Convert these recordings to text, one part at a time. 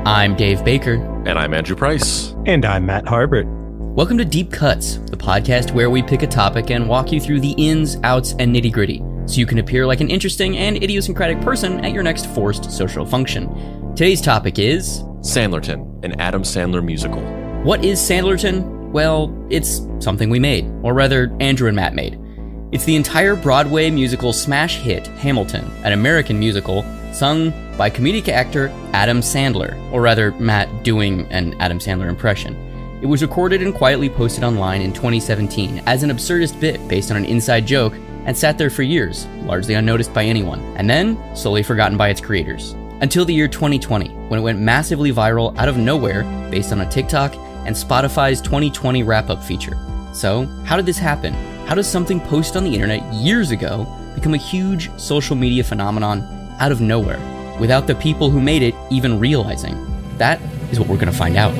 I'm Dave Baker. And I'm Andrew Price. And I'm Matt Harbert. Welcome to Deep Cuts, the podcast where we pick a topic and walk you through the ins, outs, and nitty-gritty, so you can appear like an interesting and idiosyncratic person at your next forced social function. Today's topic is... Sandlerton, an Adam Sandler musical. What is Sandlerton? Well, it's something we made, or rather, Andrew and Matt made. It's the entire Broadway musical smash hit, Hamilton, an American musical, sung by comedic actor Adam Sandler, or rather, Matt doing an Adam Sandler impression. It was recorded and quietly posted online in 2017 as an absurdist bit based on an inside joke and sat there for years, largely unnoticed by anyone, and then slowly forgotten by its creators. Until the year 2020, when it went massively viral out of nowhere based on a TikTok and Spotify's 2020 wrap-up feature. So, how did this happen? How does something posted on the internet years ago become a huge social media phenomenon out of nowhere, without the people who made it even realizing? That is what we're going to find out.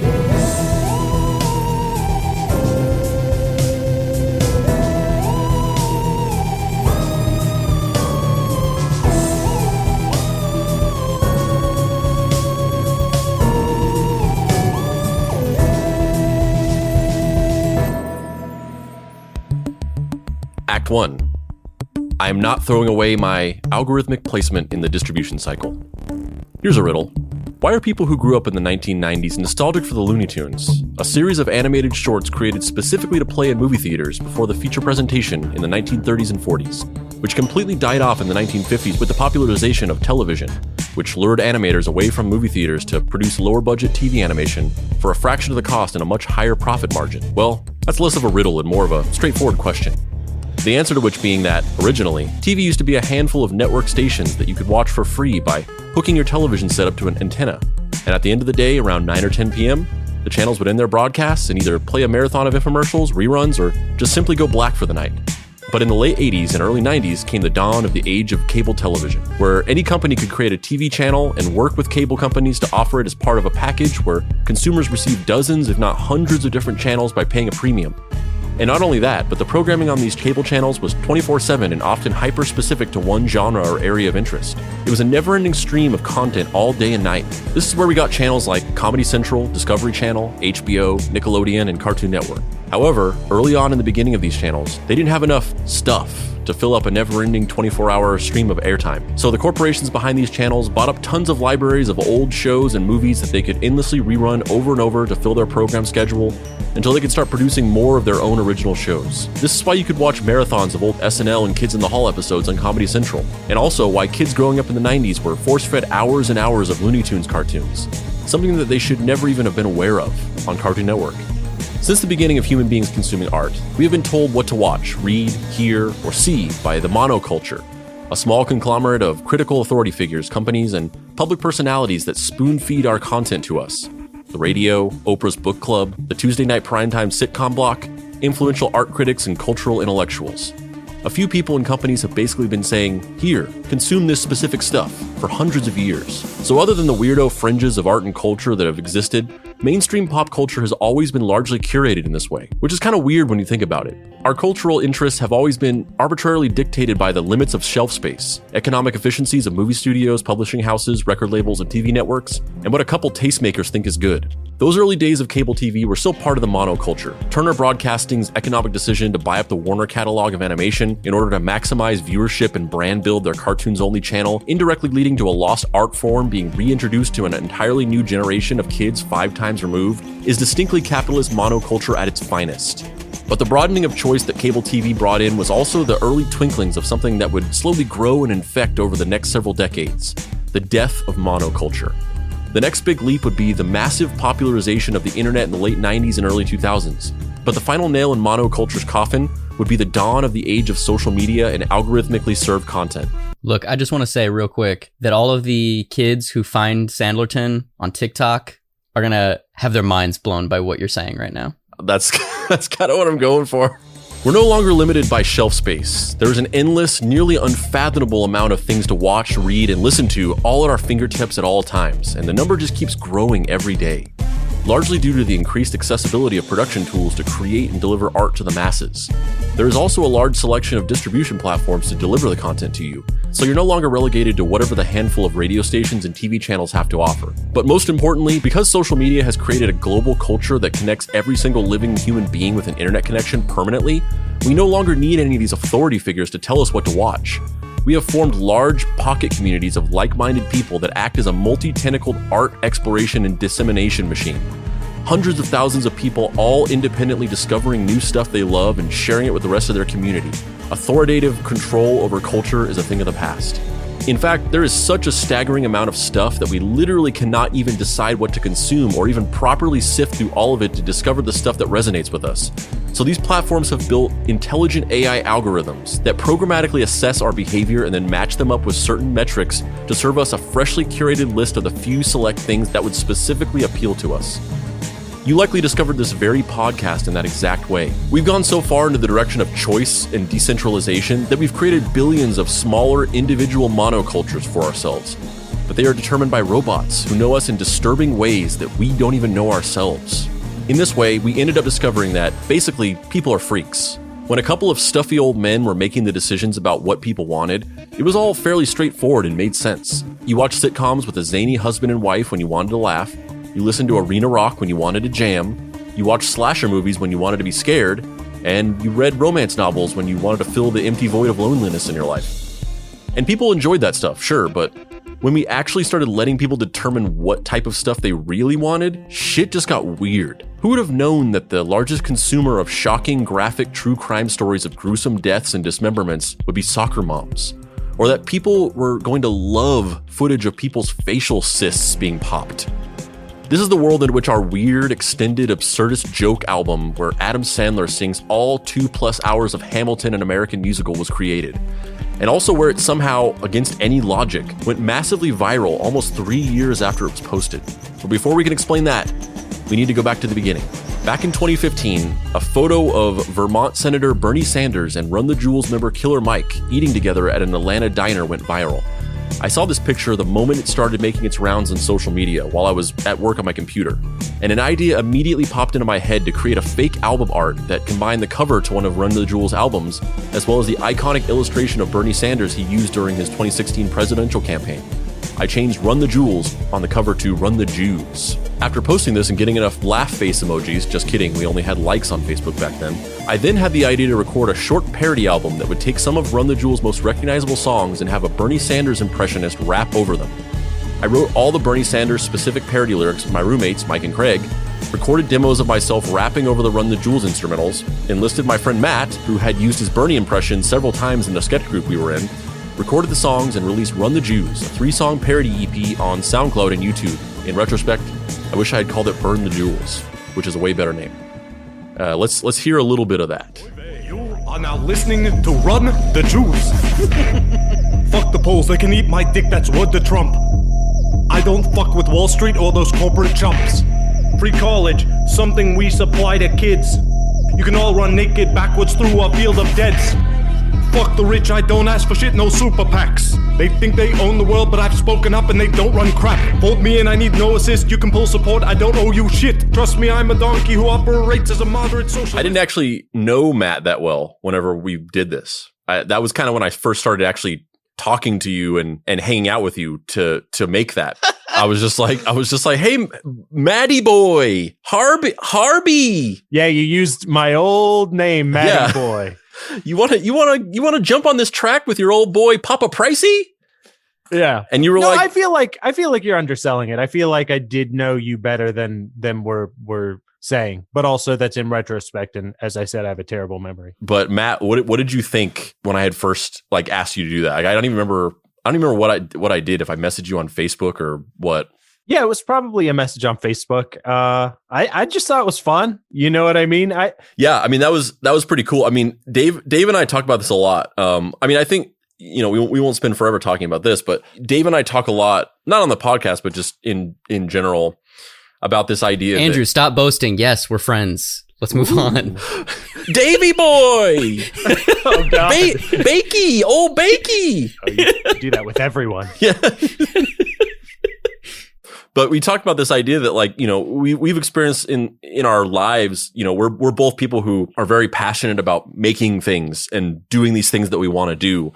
Act 1. I am not throwing away my algorithmic placement in the distribution cycle. Here's a riddle. Why are people who grew up in the 1990s nostalgic for the Looney Tunes, a series of animated shorts created specifically to play in movie theaters before the feature presentation in the 1930s and 40s, which completely died off in the 1950s with the popularization of television, which lured animators away from movie theaters to produce lower-budget TV animation for a fraction of the cost and a much higher profit margin? Well, that's less of a riddle and more of a straightforward question. The answer to which being that, originally, TV used to be a handful of network stations that you could watch for free by hooking your television set up to an antenna. And at the end of the day, around 9 or 10 p.m., the channels would end their broadcasts and either play a marathon of infomercials, reruns, or just simply go black for the night. But in the late 80s and early 90s came the dawn of the age of cable television, where any company could create a TV channel and work with cable companies to offer it as part of a package where consumers received dozens, if not hundreds of different channels by paying a premium. And not only that, but the programming on these cable channels was 24/7 and often hyper-specific to one genre or area of interest. It was a never-ending stream of content all day and night. This is where we got channels like Comedy Central, Discovery Channel, HBO, Nickelodeon, and Cartoon Network. However, early on in the beginning of these channels, they didn't have enough stuff to fill up a never-ending 24-hour stream of airtime. So the corporations behind these channels bought up tons of libraries of old shows and movies that they could endlessly rerun over and over to fill their program schedule until they could start producing more of their own original shows. This is why you could watch marathons of old SNL and Kids in the Hall episodes on Comedy Central, and also why kids growing up in the 90s were force-fed hours and hours of Looney Tunes cartoons, something that they should never even have been aware of on Cartoon Network. Since the beginning of human beings consuming art, we have been told what to watch, read, hear, or see by the monoculture, a small conglomerate of critical authority figures, companies, and public personalities that spoon-feed our content to us. The radio, Oprah's book club, the Tuesday night primetime sitcom block, influential art critics, and cultural intellectuals. A few people and companies have basically been saying, here, consume this specific stuff, for hundreds of years. So other than the weirdo fringes of art and culture that have existed, mainstream pop culture has always been largely curated in this way, which is kind of weird when you think about it. Our cultural interests have always been arbitrarily dictated by the limits of shelf space, economic efficiencies of movie studios, publishing houses, record labels, and TV networks, and what a couple tastemakers think is good. Those early days of cable TV were still part of the monoculture. Turner Broadcasting's economic decision to buy up the Warner catalog of animation in order to maximize viewership and brand build their cartoons-only channel, indirectly leading to a lost art form being reintroduced to an entirely new generation of kids 5 times removed, is distinctly capitalist monoculture at its finest. But the broadening of choice that cable TV brought in was also the early twinklings of something that would slowly grow and infect over the next several decades: the death of monoculture. The next big leap would be the massive popularization of the internet in the late 90s and early 2000s. But the final nail in monoculture's coffin would be the dawn of the age of social media and algorithmically served content. Look, I just want to say real quick that all of the kids who find Sandlerton on TikTok are going to have their minds blown by what you're saying right now. That's kind of what I'm going for. We're no longer limited by shelf space. There's an endless, nearly unfathomable amount of things to watch, read, and listen to all at our fingertips at all times, and the number just keeps growing every day, largely due to the increased accessibility of production tools to create and deliver art to the masses. There is also a large selection of distribution platforms to deliver the content to you, so you're no longer relegated to whatever the handful of radio stations and TV channels have to offer. But most importantly, because social media has created a global culture that connects every single living human being with an internet connection permanently, we no longer need any of these authority figures to tell us what to watch. We have formed large pocket communities of like-minded people that act as a multi-tentacled art exploration and dissemination machine. Hundreds of thousands of people all independently discovering new stuff they love and sharing it with the rest of their community. Authoritative control over culture is a thing of the past. In fact, there is such a staggering amount of stuff that we literally cannot even decide what to consume or even properly sift through all of it to discover the stuff that resonates with us. So these platforms have built intelligent AI algorithms that programmatically assess our behavior and then match them up with certain metrics to serve us a freshly curated list of the few select things that would specifically appeal to us. You likely discovered this very podcast in that exact way. We've gone so far into the direction of choice and decentralization that we've created billions of smaller individual monocultures for ourselves. But they are determined by robots who know us in disturbing ways that we don't even know ourselves. In this way, we ended up discovering that, basically, people are freaks. When a couple of stuffy old men were making the decisions about what people wanted, it was all fairly straightforward and made sense. You watched sitcoms with a zany husband and wife when you wanted to laugh. You listened to arena rock when you wanted to jam, you watched slasher movies when you wanted to be scared, and you read romance novels when you wanted to fill the empty void of loneliness in your life. And people enjoyed that stuff, sure, but when we actually started letting people determine what type of stuff they really wanted, shit just got weird. Who would have known that the largest consumer of shocking, graphic, true crime stories of gruesome deaths and dismemberments would be soccer moms? Or that people were going to love footage of people's facial cysts being popped? This is the world in which our weird, extended, absurdist joke album where Adam Sandler sings all 2+ hours of Hamilton, an American musical, was created. And also where it somehow, against any logic, went massively viral almost 3 years after it was posted. But before we can explain that, we need to go back to the beginning. Back in 2015, a photo of Vermont Senator Bernie Sanders and Run the Jewels member Killer Mike eating together at an Atlanta diner went viral. I saw this picture the moment it started making its rounds on social media while I was at work on my computer, and an idea immediately popped into my head to create a fake album art that combined the cover to one of Run the Jewels albums, as well as the iconic illustration of Bernie Sanders he used during his 2016 presidential campaign. I changed Run the Jewels on the cover to Run the Jews. After posting this and getting enough laugh face emojis, just kidding, we only had likes on Facebook back then, I then had the idea to record a short parody album that would take some of Run the Jewels' most recognizable songs and have a Bernie Sanders impressionist rap over them. I wrote all the Bernie Sanders specific parody lyrics with my roommates, Mike and Craig, recorded demos of myself rapping over the Run the Jewels instrumentals, enlisted my friend Matt, who had used his Bernie impression several times in the sketch group we were in, recorded the songs, and released Run the Jews, a 3-song parody EP on SoundCloud and YouTube. In retrospect, I wish I had called it Burn the Jewels, which is a way better name. Let's hear a little bit of that. You are now listening to Run the Jews. Fuck the polls, they can eat my dick, that's word to Trump. I don't fuck with Wall Street or those corporate chumps. Free college, something we supply to kids. You can all run naked backwards through a field of deads. Fuck the rich, I don't ask for shit, no super PACs. They think they own the world, but I've spoken up and they don't run crap. Vote me in, I need no assist, you can pull support, I don't owe you shit. Trust me, I'm a donkey who operates as a moderate socialist. I didn't actually know Matt that well whenever we did this. That was kind of when I first started actually talking to you and hanging out with you to make that. I was just like, hey, Maddie boy, Harbie. Yeah, you used my old name, Maddie boy. You want to jump on this track with your old boy Papa Pricey? Yeah. And you were like, I feel like you're underselling it. I feel like I did know you better than we're saying, but also that's in retrospect. And as I said, I have a terrible memory. But Matt, what did you think when I had first asked you to do that? I don't even remember what I did, if I messaged you on Facebook or what. Yeah, it was probably a message on Facebook. I just thought it was fun. You know what I mean? That was pretty cool. I mean, Dave and I talk about this a lot. I think, we won't spend forever talking about this, but Dave and I talk a lot, not on the podcast, but just in general, about this idea. Andrew, stop boasting. Yes, we're friends. Let's move on. Davey boy! Oh, God. Bakey! Oh, Bakey! Oh, you do that with everyone. Yeah. But we talked about this idea that like, you know, we've experienced in our lives, you know, we're both people who are very passionate about making things and doing these things that we want to do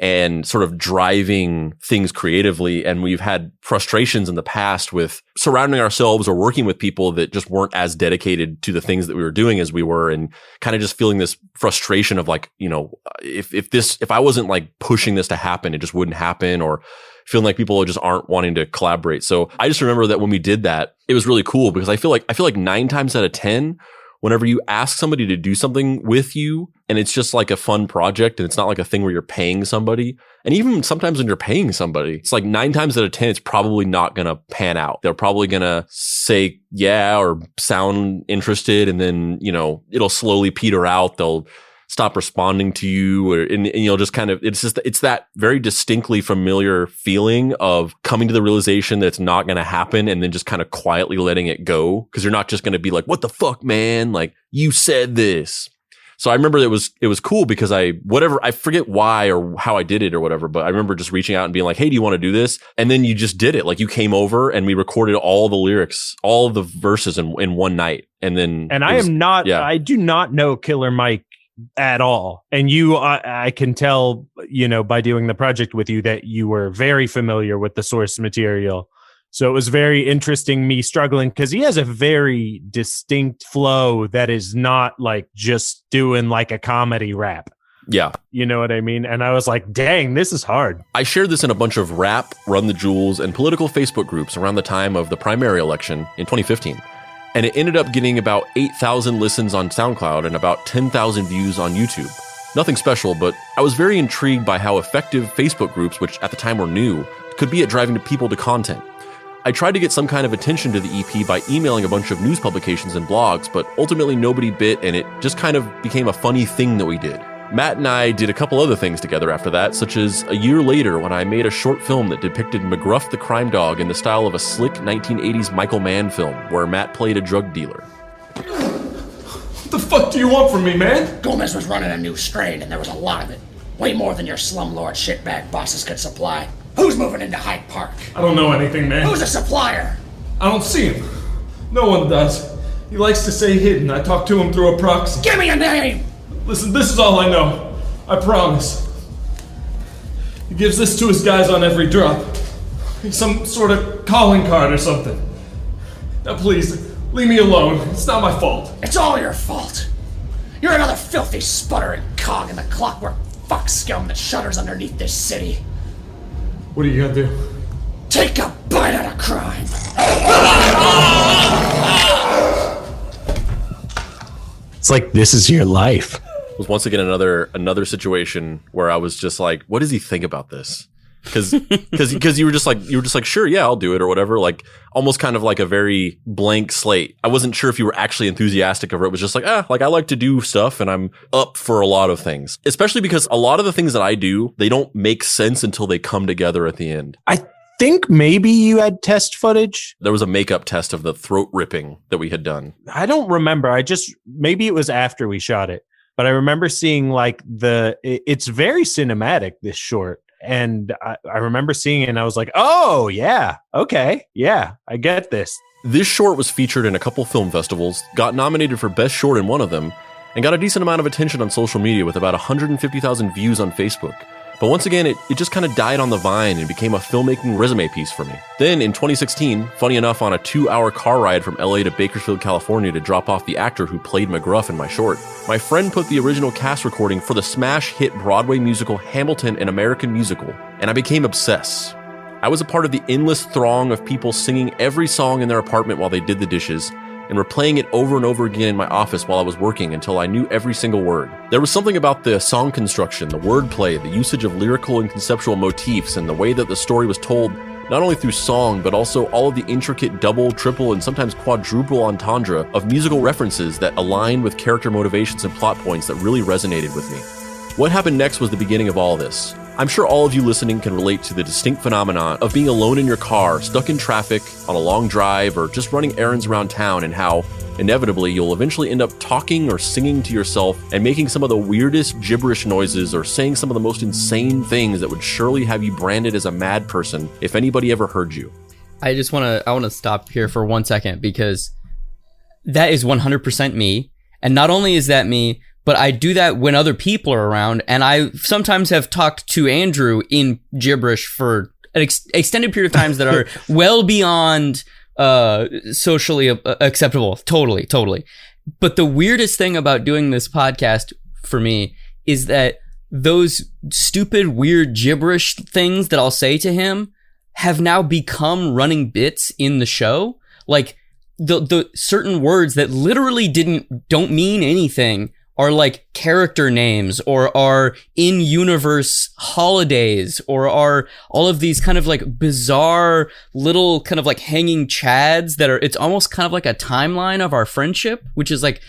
and sort of driving things creatively. And we've had frustrations in the past with surrounding ourselves or working with people that just weren't as dedicated to the things that we were doing as we were, and kind of just feeling this frustration of like, you know, if I wasn't like pushing this to happen, it just wouldn't happen, or feeling like people just aren't wanting to collaborate. So I just remember that when we did that, it was really cool because I feel like 9 times out of 10, whenever you ask somebody to do something with you and it's just like a fun project and it's not like a thing where you're paying somebody, and even sometimes when you're paying somebody, it's like 9 times out of 10, it's probably not going to pan out. They're probably going to say yeah or sound interested, and then, you know, it'll slowly peter out. They'll stop responding to you, and you'll just kind of, it's that very distinctly familiar feeling of coming to the realization that it's not going to happen and then just kind of quietly letting it go. Cause you're not just going to be like, what the fuck, man? Like, you said this. So I remember it was cool because I forget why or how I did it or whatever, but I remember just reaching out and being like, hey, do you want to do this? And then you just did it. Like, you came over and we recorded all the lyrics, all of the verses in one night. And then, I do not know Killer Mike at all. And I can tell, you know, by doing the project with you that you were very familiar with the source material. So it was very interesting, me struggling, because he has a very distinct flow that is not like just doing like a comedy rap. Yeah. You know what I mean? And I was like, dang, this is hard. I shared this in a bunch of rap, Run the Jewels, and political Facebook groups around the time of the primary election in 2015. And it ended up getting about 8,000 listens on SoundCloud and about 10,000 views on YouTube. Nothing special, but I was very intrigued by how effective Facebook groups, which at the time were new, could be at driving people to content. I tried to get some kind of attention to the EP by emailing a bunch of news publications and blogs, but ultimately nobody bit, and it just kind of became a funny thing that we did. Matt and I did a couple other things together after that, such as a year later when I made a short film that depicted McGruff the crime dog in the style of a slick 1980s Michael Mann film, where Matt played a drug dealer. What the fuck do you want from me, man? Gomez was running a new strain, and there was a lot of it. Way more than your slumlord shitbag bosses could supply. Who's moving into Hyde Park? I don't know anything, man. Who's a supplier? I don't see him. No one does. He likes to stay hidden. I talk to him through a proxy. Give me a name! Listen, this is all I know. I promise. He gives this to his guys on every drop. Some sort of calling card or something. Now please, leave me alone. It's not my fault. It's all your fault. You're another filthy sputtering cog in the clockwork fuck scum that shudders underneath this city. What are you gonna do? Take a bite out of crime. It's like, this is your life. Was once again another situation where I was just like, what does he think about this? Because you were just like, sure, yeah, I'll do it or whatever. Like, almost kind of like a very blank slate. I wasn't sure if you were actually enthusiastic or it was just like, like I like to do stuff and I'm up for a lot of things. Especially because a lot of the things that I do, they don't make sense until they come together at the end. I think maybe you had test footage. There was a makeup test of the throat ripping that we had done. I don't remember. Maybe it was after we shot it. But I remember seeing like it's very cinematic, this short. And I remember seeing it and I was like, oh, yeah, okay, yeah, I get this. This short was featured in a couple film festivals, got nominated for Best Short in one of them, and got a decent amount of attention on social media with about 150,000 views on Facebook. But once again, it just kind of died on the vine and became a filmmaking resume piece for me. Then in 2016, funny enough, on a 2-hour car ride from LA to Bakersfield, California to drop off the actor who played McGruff in my short, my friend put the original cast recording for the smash hit Broadway musical Hamilton, an American Musical, and I became obsessed. I was a part of the endless throng of people singing every song in their apartment while they did the dishes, and replaying it over and over again in my office while I was working until I knew every single word. There was something about the song construction, the wordplay, the usage of lyrical and conceptual motifs, and the way that the story was told, not only through song, but also all of the intricate double, triple, and sometimes quadruple entendre of musical references that aligned with character motivations and plot points that really resonated with me. What happened next was the beginning of all this. I'm sure all of you listening can relate to the distinct phenomenon of being alone in your car, stuck in traffic, on a long drive, or just running errands around town, and how, inevitably, you'll eventually end up talking or singing to yourself and making some of the weirdest gibberish noises or saying some of the most insane things that would surely have you branded as a mad person if anybody ever heard you. I want to stop here for 1 second, because that is 100% me. And not only is that me, but I do that when other people are around. And I sometimes have talked to Andrew in gibberish for an extended period of times that are well beyond socially acceptable. Totally. But the weirdest thing about doing this podcast for me is that those stupid, weird gibberish things that I'll say to him have now become running bits in the show. Like the certain words that literally don't mean anything are like character names, or are in-universe holidays, or are all of these kind of like bizarre little kind of like hanging chads that are, it's almost kind of like a timeline of our friendship, which is like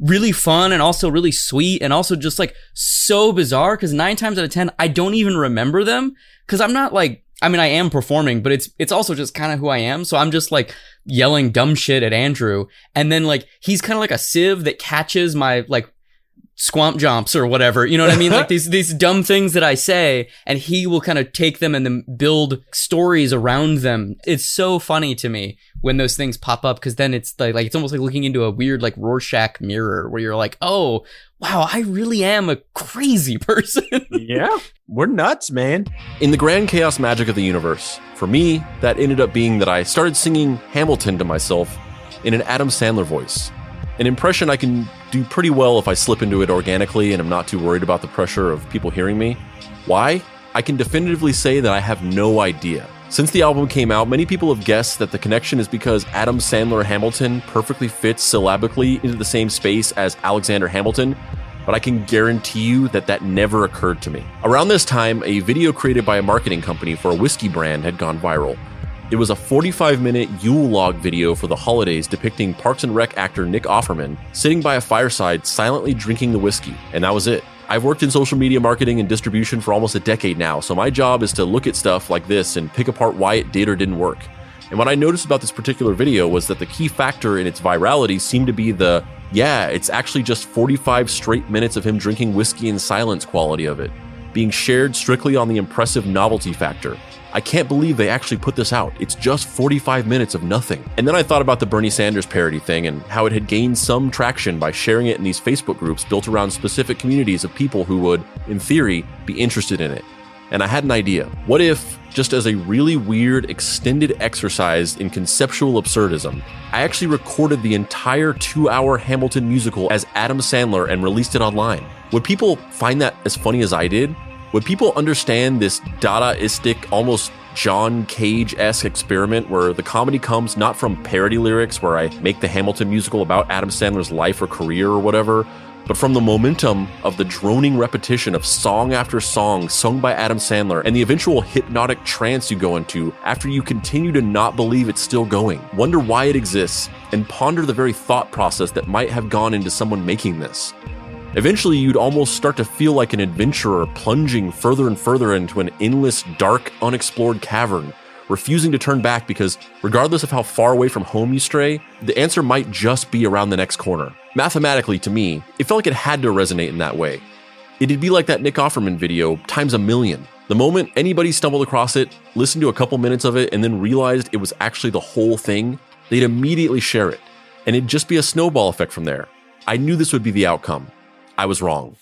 really fun and also really sweet and also just like so bizarre, because 9 times out of 10, I don't even remember them, because I'm not like, I mean, I am performing, but it's also just kind of who I am. So I'm just like yelling dumb shit at Andrew. And then like, he's kind of like a sieve that catches my like squamp jumps or whatever, you know what I mean? Like these dumb things that I say, and he will kind of take them and then build stories around them. It's so funny to me when those things pop up, because then it's like it's almost like looking into a weird like Rorschach mirror where you're like, oh wow, I really am a crazy person. Yeah, we're nuts, man. In the grand chaos magic of the universe, for me, that ended up being that I started singing Hamilton to myself in an Adam Sandler voice. An impression I can do pretty well if I slip into it organically and I'm not too worried about the pressure of people hearing me. Why? I can definitively say that I have no idea. Since the album came out, many people have guessed that the connection is because Adam Sandler Hamilton perfectly fits syllabically into the same space as Alexander Hamilton, but I can guarantee you that that never occurred to me. Around this time, a video created by a marketing company for a whiskey brand had gone viral. It was a 45-minute Yule log video for the holidays depicting Parks and Rec actor Nick Offerman sitting by a fireside silently drinking the whiskey, and that was it. I've worked in social media marketing and distribution for almost a decade now, so my job is to look at stuff like this and pick apart why it did or didn't work. And what I noticed about this particular video was that the key factor in its virality seemed to be it's actually just 45 straight minutes of him drinking whiskey in silence quality of it, being shared strictly on the impressive novelty factor. I can't believe they actually put this out. It's just 45 minutes of nothing. And then I thought about the Bernie Sanders parody thing and how it had gained some traction by sharing it in these Facebook groups built around specific communities of people who would, in theory, be interested in it. And I had an idea. What if, just as a really weird extended exercise in conceptual absurdism, I actually recorded the entire 2-hour Hamilton musical as Adam Sandler and released it online? Would people find that as funny as I did? Would people understand this Dadaistic, almost John Cage-esque experiment where the comedy comes not from parody lyrics where I make the Hamilton musical about Adam Sandler's life or career or whatever, but from the momentum of the droning repetition of song after song sung by Adam Sandler and the eventual hypnotic trance you go into after you continue to not believe it's still going, wonder why it exists, and ponder the very thought process that might have gone into someone making this. Eventually, you'd almost start to feel like an adventurer plunging further and further into an endless, dark, unexplored cavern, refusing to turn back because, regardless of how far away from home you stray, the answer might just be around the next corner. Mathematically, to me, it felt like it had to resonate in that way. It'd be like that Nick Offerman video times a million. The moment anybody stumbled across it, listened to a couple minutes of it, and then realized it was actually the whole thing, they'd immediately share it. And it'd just be a snowball effect from there. I knew this would be the outcome. I was wrong.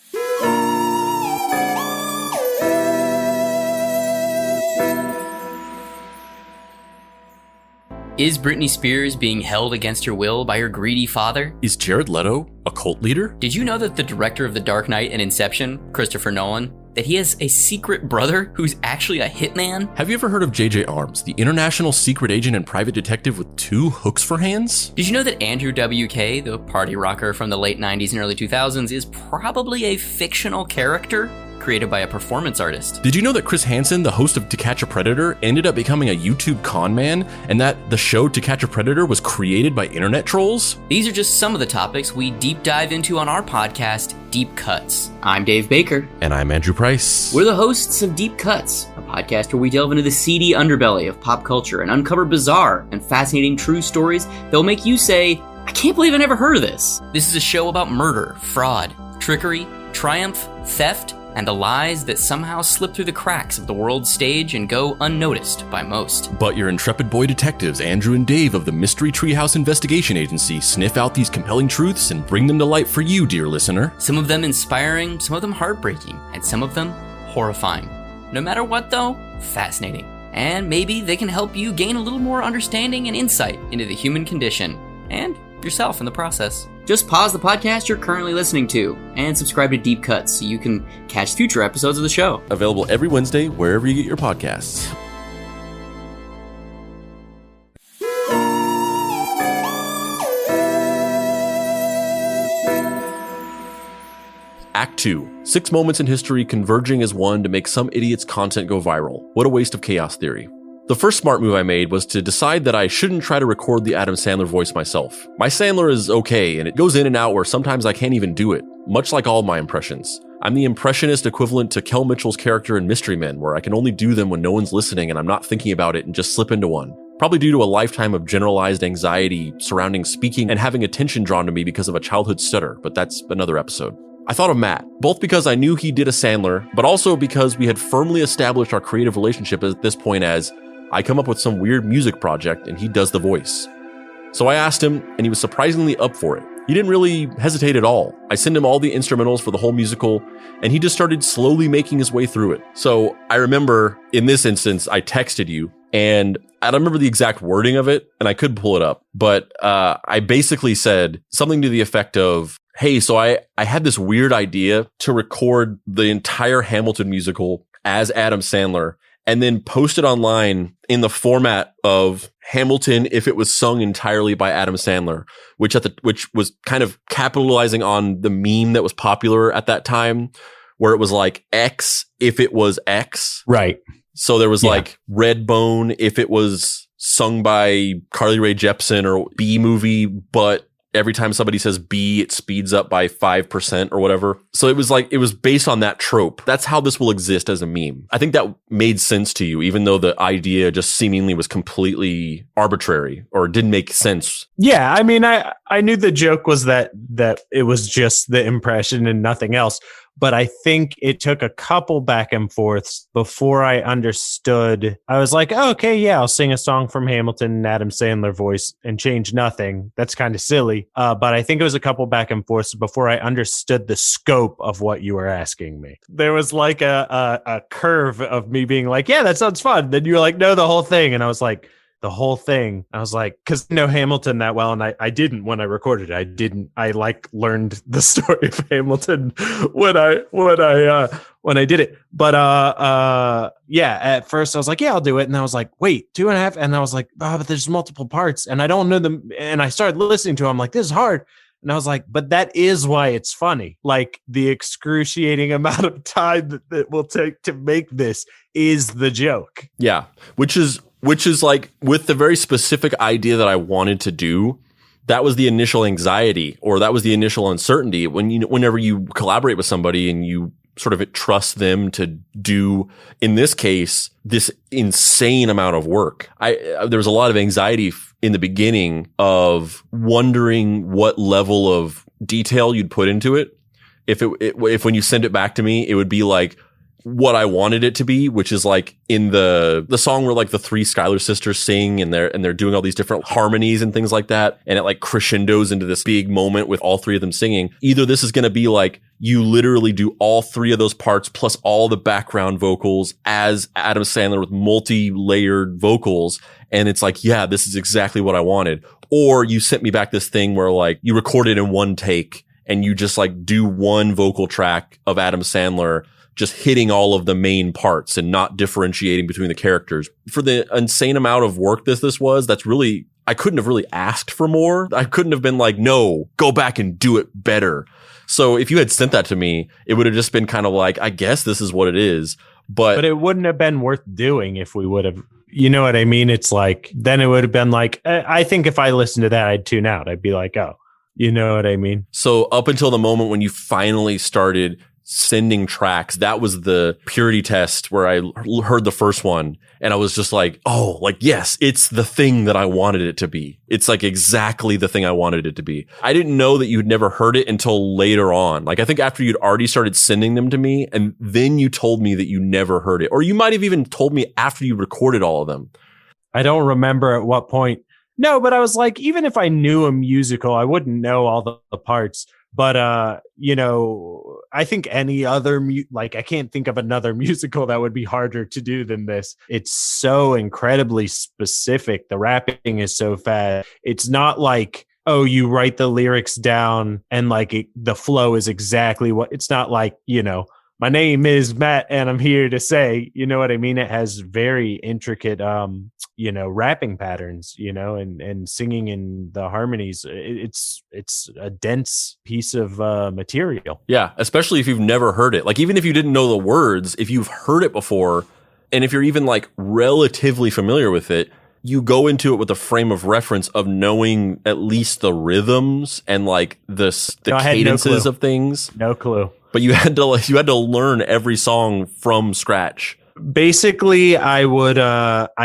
Is Britney Spears being held against her will by her greedy father? Is Jared Leto a cult leader? Did you know that the director of The Dark Knight and Inception, Christopher Nolan, that he has a secret brother who's actually a hitman? Have you ever heard of J.J. Arms, the international secret agent and private detective with 2 hooks for hands? Did you know that Andrew W.K., the party rocker from the late 90s and early 2000s, is probably a fictional character created by a performance artist? Did you know that Chris Hansen, the host of To Catch a Predator, ended up becoming a YouTube con man, and that the show To Catch a Predator was created by internet trolls? These are just some of the topics we deep dive into on our podcast, Deep Cuts. I'm Dave Baker. And I'm Andrew Price. We're the hosts of Deep Cuts, a podcast where we delve into the seedy underbelly of pop culture and uncover bizarre and fascinating true stories that'll make you say, I can't believe I never heard of this. This is a show about murder, fraud, trickery, triumph, theft, and the lies that somehow slip through the cracks of the world's stage and go unnoticed by most. But your intrepid boy detectives, Andrew and Dave of the Mystery Treehouse Investigation Agency, sniff out these compelling truths and bring them to light for you, dear listener. Some of them inspiring, some of them heartbreaking, and some of them horrifying. No matter what, though, fascinating. And maybe they can help you gain a little more understanding and insight into the human condition, and yourself in the process. Just pause the podcast you're currently listening to and subscribe to Deep Cuts so you can catch future episodes of the show. Available every Wednesday wherever you get your podcasts. Act 2. 6 moments in history converging as one to make some idiot's content go viral. What a waste of chaos theory. The first smart move I made was to decide that I shouldn't try to record the Adam Sandler voice myself. My Sandler is okay, and it goes in and out where sometimes I can't even do it, much like all my impressions. I'm the impressionist equivalent to Kel Mitchell's character in Mystery Men, where I can only do them when no one's listening and I'm not thinking about it and just slip into one. Probably due to a lifetime of generalized anxiety surrounding speaking and having attention drawn to me because of a childhood stutter, but that's another episode. I thought of Matt, both because I knew he did a Sandler, but also because we had firmly established our creative relationship at this point as I come up with some weird music project and he does the voice. So I asked him and he was surprisingly up for it. He didn't really hesitate at all. I sent him all the instrumentals for the whole musical and he just started slowly making his way through it. So I remember in this instance, I texted you and I don't remember the exact wording of it and I could pull it up, but I basically said something to the effect of, hey, so I had this weird idea to record the entire Hamilton musical as Adam Sandler and then post it online in the format of Hamilton if it was sung entirely by Adam Sandler, which was kind of capitalizing on the meme that was popular at that time, where it was like X if it was X. Right. So there was like Redbone if it was sung by Carly Rae Jepsen, or B movie, but every time somebody says B, it speeds up by 5% or whatever. So it was based on that trope. That's how this will exist as a meme. I think that made sense to you, even though the idea just seemingly was completely arbitrary or didn't make sense. Yeah, I mean, I knew the joke was that it was just the impression and nothing else. But I think it took a couple back and forths before I understood. I was like, oh, okay, yeah, I'll sing a song from Hamilton in Adam Sandler voice and change nothing. That's kind of silly. But I think it was a couple back and forths before I understood the scope of what you were asking me. There was like a curve of me being like, yeah, that sounds fun. Then you were like, no, the whole thing. And I was like, the whole thing. I was like, because I know Hamilton that well, and I didn't when I recorded it. I learned the story of Hamilton when I did it. But yeah, at first I was like, yeah, I'll do it. And I was like, wait, 2.5. And I was like, oh, but there's multiple parts and I don't know them. And I started listening to them like, this is hard. And I was like, but that is why it's funny. Like the excruciating amount of time that will take to make this is the joke. Yeah, which is like with the very specific idea that I wanted to do, that was the initial anxiety, or that was the initial uncertainty whenever you collaborate with somebody and you sort of trust them to do, in this case, this insane amount of work. There was a lot of anxiety in the beginning of wondering what level of detail you'd put into it. If when you send it back to me, it would be like what I wanted it to be, which is like in the song where like the 3 Schuyler sisters sing and they're doing all these different harmonies and things like that. And it like crescendos into this big moment with all 3 of them singing. Either this is going to be like you literally do all 3 of those parts plus all the background vocals as Adam Sandler with multi-layered vocals. And it's like, yeah, this is exactly what I wanted. Or you sent me back this thing where like you record it in one take and you just like do one vocal track of Adam Sandler just hitting all of the main parts and not differentiating between the characters. For the insane amount of work this was, that's really, I couldn't have really asked for more. I couldn't have been like, no, go back and do it better. So if you had sent that to me, it would have just been kind of like, I guess this is what it is. But it wouldn't have been worth doing if we would have, you know what I mean? It's like, then it would have been like, I think if I listened to that, I'd tune out. I'd be like, oh, you know what I mean? So up until the moment when you finally started sending tracks, that was the purity test where I heard the first one and I was just like, oh, like, yes, it's the thing that I wanted it to be. It's like exactly the thing I wanted it to be. I didn't know that you'd never heard it until later on. Like, I think after you'd already started sending them to me and then you told me that you never heard it, or you might have even told me after you recorded all of them. I don't remember at what point. No, but I was like, even if I knew a musical, I wouldn't know all the parts. But, you know, I think any other, I can't think of another musical that would be harder to do than this. It's so incredibly specific. The rapping is so fast. It's not like, oh, you write the lyrics down and like the flow is exactly what, it's not like, you know, my name is Matt and I'm here to say, you know what I mean? It has very intricate, you know, rapping patterns, you know, and singing in the harmonies. It's a dense piece of material. Yeah, especially if you've never heard it. Like, even if you didn't know the words, if you've heard it before, and if you're even like relatively familiar with it, you go into it with a frame of reference of knowing at least the rhythms and like the cadences of things. No clue. But you had to learn every song from scratch. Basically, I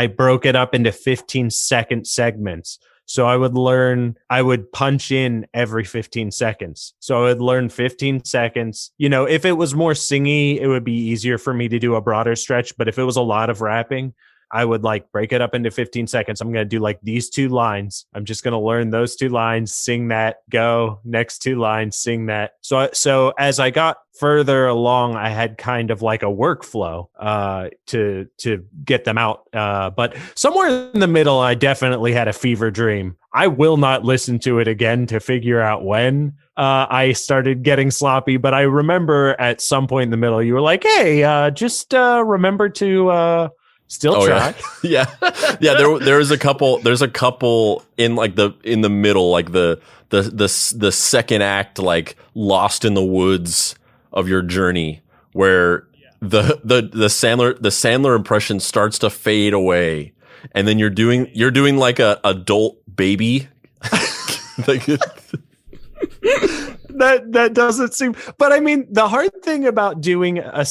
broke it up into 15-second segments. So I would punch in every 15 seconds. So I would learn 15 seconds. You know, if it was more singy, it would be easier for me to do a broader stretch. But if it was a lot of rapping, I would like break it up into 15 seconds. I'm going to do like these 2 lines. I'm just going to learn those 2 lines, sing that, go, next 2 lines, sing that. So as I got further along, I had kind of like a workflow to get them out. But somewhere in the middle, I definitely had a fever dream. I will not listen to it again to figure out when I started getting sloppy. But I remember at some point in the middle, you were like, hey, just remember to... Still try. Yeah. There's a couple in like in the middle, like the second act, like Lost in the Woods of your journey, where the Sandler impression starts to fade away, and then you're doing like a adult baby. Like, that doesn't seem, but I mean, the hard thing about doing a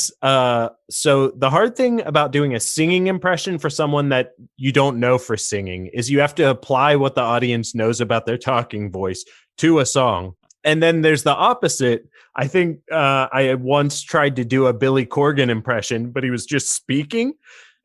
singing impression for someone that you don't know for singing is you have to apply what the audience knows about their talking voice to a song. And then there's the opposite. I think I had once tried to do a Billy Corgan impression, but he was just speaking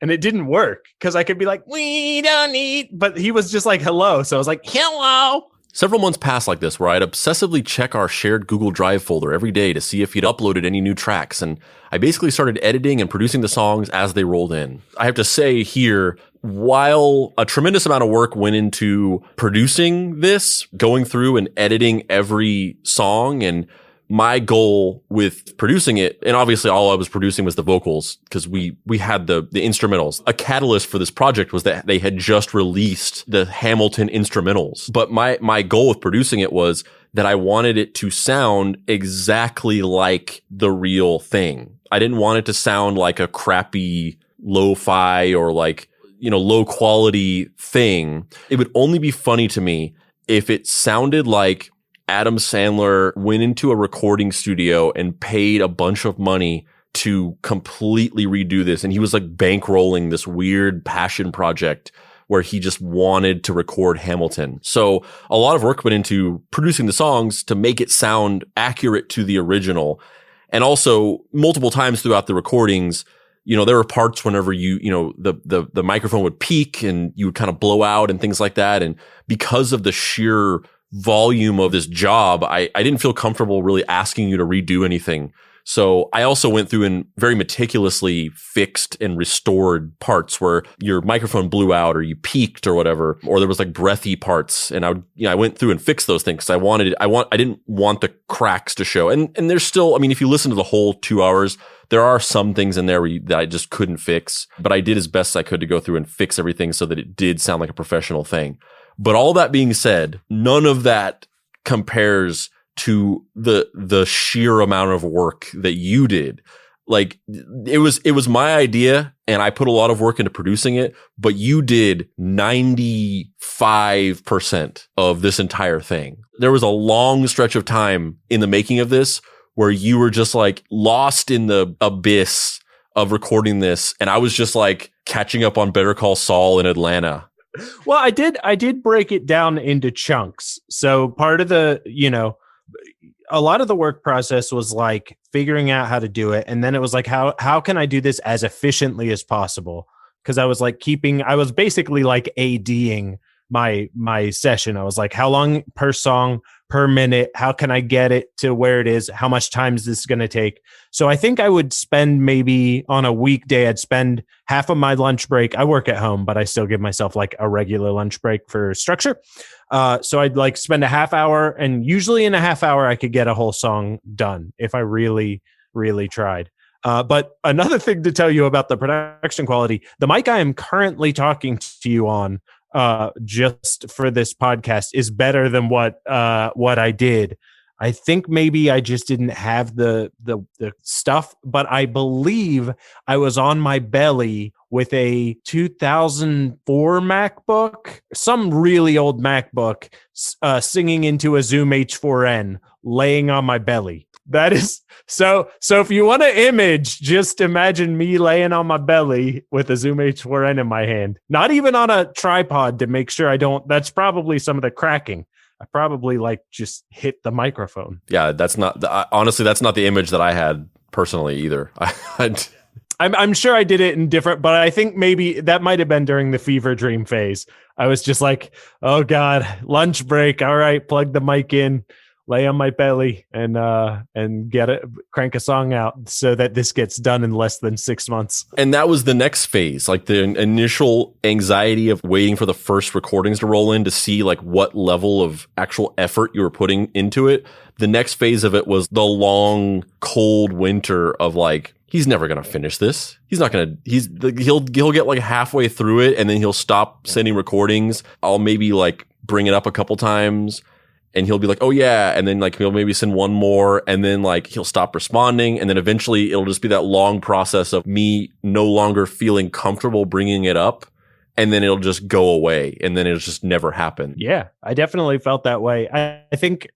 and it didn't work because I could be like, we don't eat, but he was just like, hello. So I was like, hello. Several months passed like this where I'd obsessively check our shared Google Drive folder every day to see if he'd uploaded any new tracks, and I basically started editing and producing the songs as they rolled in. I have to say here, while a tremendous amount of work went into producing this, going through and editing every song, and my goal with producing it, and obviously all I was producing was the vocals because we had the instrumentals. A catalyst for this project was that they had just released the Hamilton instrumentals. But my goal with producing it was that I wanted it to sound exactly like the real thing. I didn't want it to sound like a crappy lo-fi or like, you know, low quality thing. It would only be funny to me if it sounded like Adam Sandler went into a recording studio and paid a bunch of money to completely redo this. And he was like bankrolling this weird passion project where he just wanted to record Hamilton. So a lot of work went into producing the songs to make it sound accurate to the original. And also multiple times throughout the recordings, you know, there were parts whenever the microphone would peak and you would kind of blow out and things like that. And because of the sheer volume of this job, I didn't feel comfortable really asking you to redo anything. So I also went through and very meticulously fixed and restored parts where your microphone blew out or you peaked or whatever, or there was like breathy parts. And I went through and fixed those things because I didn't want the cracks to show. And there's still, I mean, if you listen to the whole 2 hours, there are some things in there that I just couldn't fix, but I did as best I could to go through and fix everything so that it did sound like a professional thing. But all that being said, none of that compares to the sheer amount of work that you did. Like it was my idea and I put a lot of work into producing it, but you did 95% of this entire thing. There was a long stretch of time in the making of this where you were just like lost in the abyss of recording this. And I was just like catching up on Better Call Saul in Atlanta. Well, I did break it down into chunks. So part of the, a lot of the work process was like figuring out how to do it. And then it was like, how can I do this as efficiently as possible? Because I was like I was basically like ADing my session. I was like, how long per song per minute? How can I get it to where it is? How much time is this going to take? So I think I would spend maybe on a weekday, I'd spend half of my lunch break. I work at home, but I still give myself like a regular lunch break for structure. So I'd like spend a half hour, and usually in a half hour, I could get a whole song done if I really, really tried. But another thing to tell you about the production quality, the mic I am currently talking to you on, just for this podcast, is better than what I did. I think maybe I just didn't have the stuff, but I believe I was on my belly with a 2004 MacBook, some really old MacBook, singing into a Zoom H4n, laying on my belly. That is so if you want an image, just imagine me laying on my belly with a Zoom H4n in my hand, not even on a tripod to make sure I don't. That's probably some of the cracking. I probably like just hit the microphone. Yeah, that's not honestly, that's not the image that I had personally either. I'm sure I did it in different, but I think maybe that might have been during the fever dream phase. I was just like, oh God, lunch break. All right, plug the mic in, lay on my belly, and crank a song out so that this gets done in less than 6 months. And that was the next phase, like the initial anxiety of waiting for the first recordings to roll in to see like what level of actual effort you were putting into it. The next phase of it was the long, cold winter of like, he's never going to finish this. He's not going to, he'll get like halfway through it and then he'll stop sending recordings. I'll maybe like bring it up a couple times and he'll be like, oh yeah. And then like he'll maybe send one more and then like he'll stop responding. And then eventually it'll just be that long process of me no longer feeling comfortable bringing it up. And then it'll just go away and then it'll just never happen. Yeah, I definitely felt that way. I think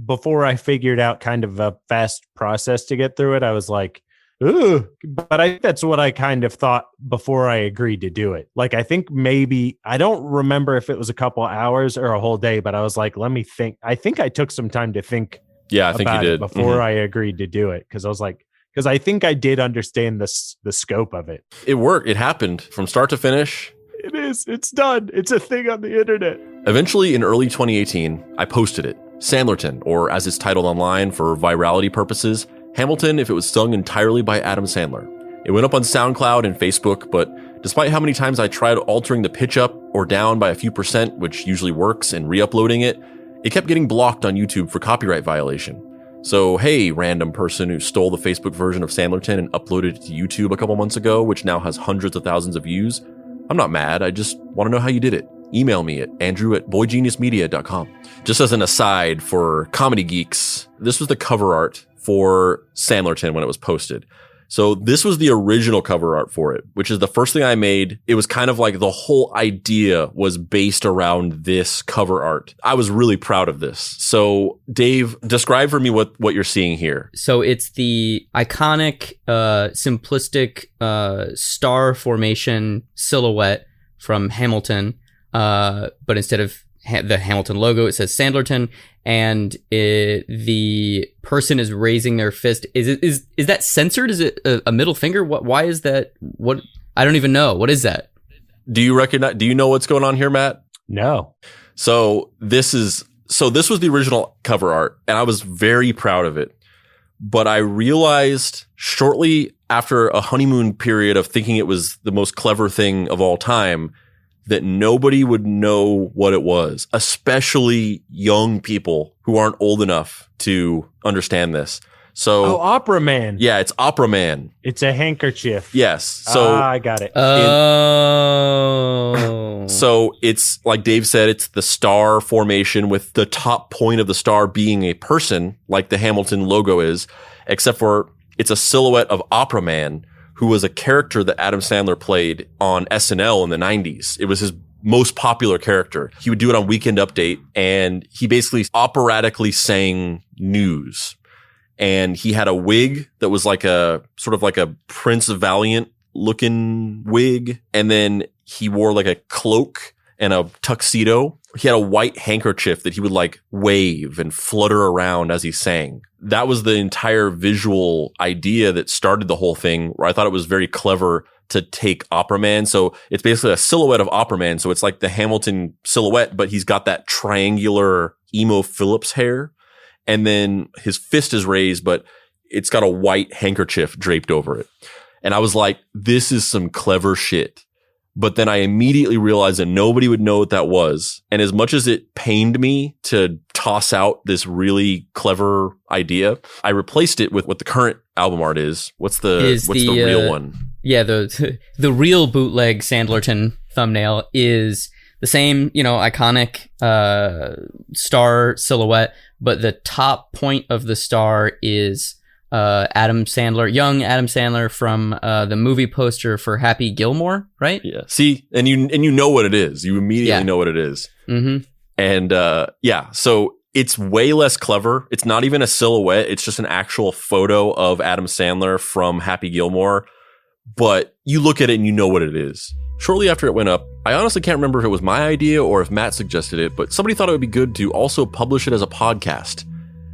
before I figured out kind of a fast process to get through it, I was like, ooh, but I think that's what I kind of thought before I agreed to do it. Like, I think maybe, I don't remember if it was a couple hours or a whole day, but I was like, let me think. I think I took some time to think. Yeah, I think you did before I agreed to do it. Cause I was like, because I think I did understand the scope of it. It worked. It happened from start to finish. It is. It's done. It's a thing on the internet. Eventually, in early 2018, I posted it. Sandlerton, or as it's titled online for virality purposes, Hamilton if it was sung entirely by Adam Sandler. It went up on SoundCloud and Facebook, but despite how many times I tried altering the pitch up or down by a few percent, which usually works, and re-uploading it, it kept getting blocked on YouTube for copyright violation. So, hey, random person who stole the Facebook version of Sandlerton and uploaded it to YouTube a couple months ago, which now has hundreds of thousands of views, I'm not mad. I just want to know how you did it. Email me at andrew@boygeniusmedia.com. Just as an aside for comedy geeks, this was the cover art for Sandlerton when it was posted. So this was the original cover art for it, which is the first thing I made. It was kind of like the whole idea was based around this cover art. I was really proud of this. So Dave, describe for me what you're seeing here. So it's the iconic, simplistic star formation silhouette from Hamilton, but instead of the Hamilton logo, it says Sandlerton, and the person is raising their fist. Is that censored? Is it a middle finger? Why is that? What? I don't even know. What is that? Do you know what's going on here, Matt? No. So this was the original cover art, and I was very proud of it. But I realized shortly after a honeymoon period of thinking it was the most clever thing of all time that nobody would know what it was, especially young people who aren't old enough to understand this. So, Opera Man. Yeah, it's Opera Man. It's a handkerchief. Yes. So I got it. So it's like Dave said, it's the star formation with the top point of the star being a person, like the Hamilton logo is, except for it's a silhouette of Opera Man, who was a character that Adam Sandler played on SNL in the 90s. It was his most popular character. He would do it on Weekend Update, and he basically operatically sang news. and he had a wig that was like a sort of like a Prince Valiant looking wig. And then he wore like a cloak and a tuxedo. He had a white handkerchief that he would like wave and flutter around as he sang. That was the entire visual idea that started the whole thing, where I thought it was very clever to take Opera Man. So it's basically a silhouette of Opera Man. So it's like the Hamilton silhouette, but he's got that triangular Emo Phillips hair. And then his fist is raised, but it's got a white handkerchief draped over it. And I was like, this is some clever shit. But then I immediately realized that nobody would know what that was. And as much as it pained me to toss out this really clever idea, I replaced it with what the current album art is. What's the real one? Yeah, the real bootleg Sandlerton thumbnail is the same, iconic star silhouette, but the top point of the star is Adam Sandler, young Adam Sandler from the movie poster for Happy Gilmore, right? Yeah. See, and you know what it is. You immediately know what it is. Mm-hmm. And so it's way less clever. It's not even a silhouette. It's just an actual photo of Adam Sandler from Happy Gilmore. But you look at it and you know what it is. Shortly after it went up, I honestly can't remember if it was my idea or if Matt suggested it, but somebody thought it would be good to also publish it as a podcast.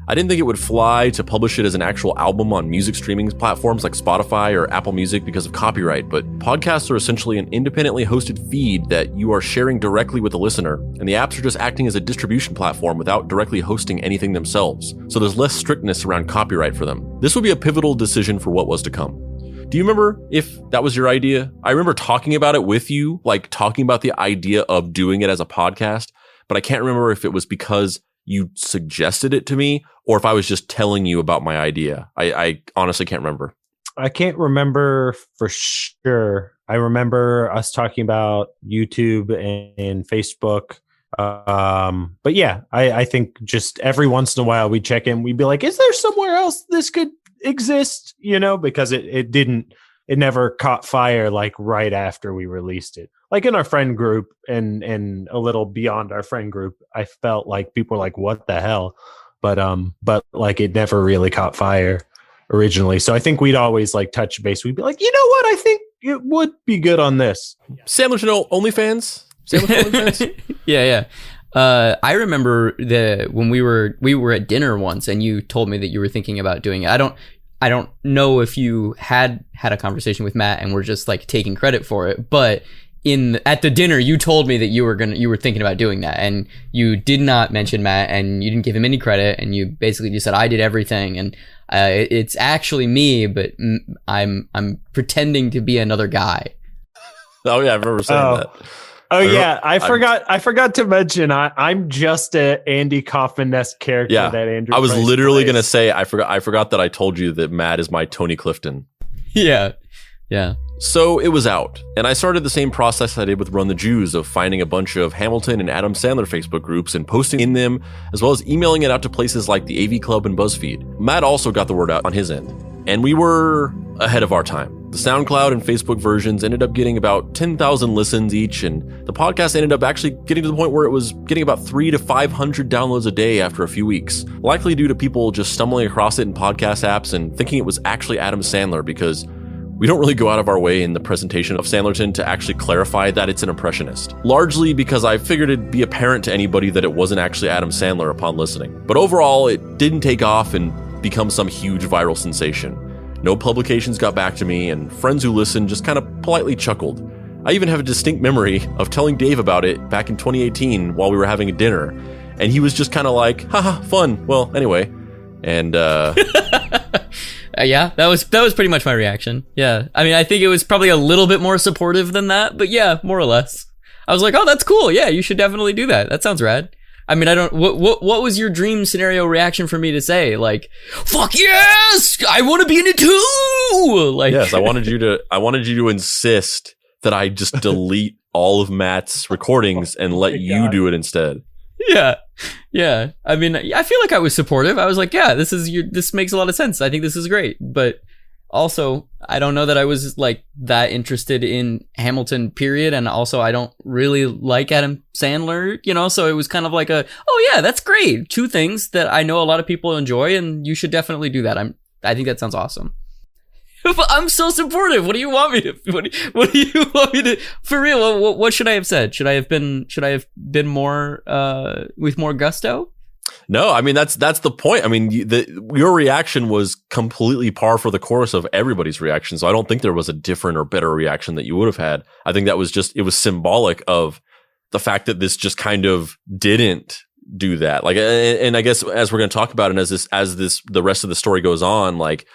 I didn't think it would fly to publish it as an actual album on music streaming platforms like Spotify or Apple Music because of copyright, but podcasts are essentially an independently hosted feed that you are sharing directly with the listener, and the apps are just acting as a distribution platform without directly hosting anything themselves, so there's less strictness around copyright for them. This would be a pivotal decision for what was to come. Do you remember if that was your idea? I remember talking about it with you, like talking about the idea of doing it as a podcast, but I can't remember if it was because you suggested it to me or if I was just telling you about my idea. I honestly can't remember. I can't remember for sure. I remember us talking about YouTube and Facebook. But yeah, I think just every once in a while we check in, we'd be like, is there somewhere else this could exist? Because it never caught fire like right after we released it. Like in our friend group and a little beyond our friend group, I felt like people were like, what the hell? But like it never really caught fire originally. So I think we'd always like touch base. We'd be like, you know what? I think it would be good on this. Sandlerton OnlyFans? Sandlerton OnlyFans? Yeah. I remember when we were at dinner once and you told me that you were thinking about doing it. I don't know if you had a conversation with Matt and were just like taking credit for it, but at the dinner you told me that you were thinking about doing that, and you did not mention Matt and you didn't give him any credit, and you basically just said I did everything, and it's actually me, but I'm pretending to be another guy. Oh yeah, I remember saying that. Oh yeah, I forgot to mention I'm just a Andy Kaufman-esque character that Andrew. I was Price literally plays. gonna say I forgot that I told you that Matt is my Tony Clifton. Yeah. So it was out, and I started the same process I did with Run the Jews of finding a bunch of Hamilton and Adam Sandler Facebook groups and posting in them, as well as emailing it out to places like the AV Club and BuzzFeed. Matt also got the word out on his end, and we were ahead of our time. The SoundCloud and Facebook versions ended up getting about 10,000 listens each, and the podcast ended up actually getting to the point where it was getting about 300 to 500 downloads a day after a few weeks, likely due to people just stumbling across it in podcast apps and thinking it was actually Adam Sandler, because we don't really go out of our way in the presentation of Sandlerton to actually clarify that it's an impressionist, largely because I figured it'd be apparent to anybody that it wasn't actually Adam Sandler upon listening. But overall, it didn't take off and become some huge viral sensation. No publications got back to me, and friends who listened just kind of politely chuckled. I even have a distinct memory of telling Dave about it back in 2018 while we were having a dinner, and he was just kind of like, haha, fun. Well, anyway. And yeah, that was pretty much my reaction. Yeah. I mean, I think it was probably a little bit more supportive than that, but yeah, more or less. I was like, oh, that's cool. Yeah, you should definitely do that. That sounds rad. I mean, what was your dream scenario reaction for me to say? Like, fuck yes, I want to be in it too. Like, yes, I wanted you to insist that I just delete all of Matt's recordings and let you do it instead. Yeah. I mean, I feel like I was supportive. I was like, yeah, this makes a lot of sense. I think this is great. But Also, I don't know that I was like that interested in Hamilton, period. And also, I don't really like Adam Sandler, so it was kind of like oh yeah, that's great. Two things that I know a lot of people enjoy, and you should definitely do that. I think that sounds awesome. I'm so supportive. What do you want me to? What do you want me to? For real, what should I have said? Should I have been more with more gusto? No, I mean that's the point. I mean, your reaction was completely par for the course of everybody's reaction. So I don't think there was a different or better reaction that you would have had. I think that was it was symbolic of the fact that this just kind of didn't do that. Like, and I guess as we're going to talk about it, as the rest of the story goes on, like,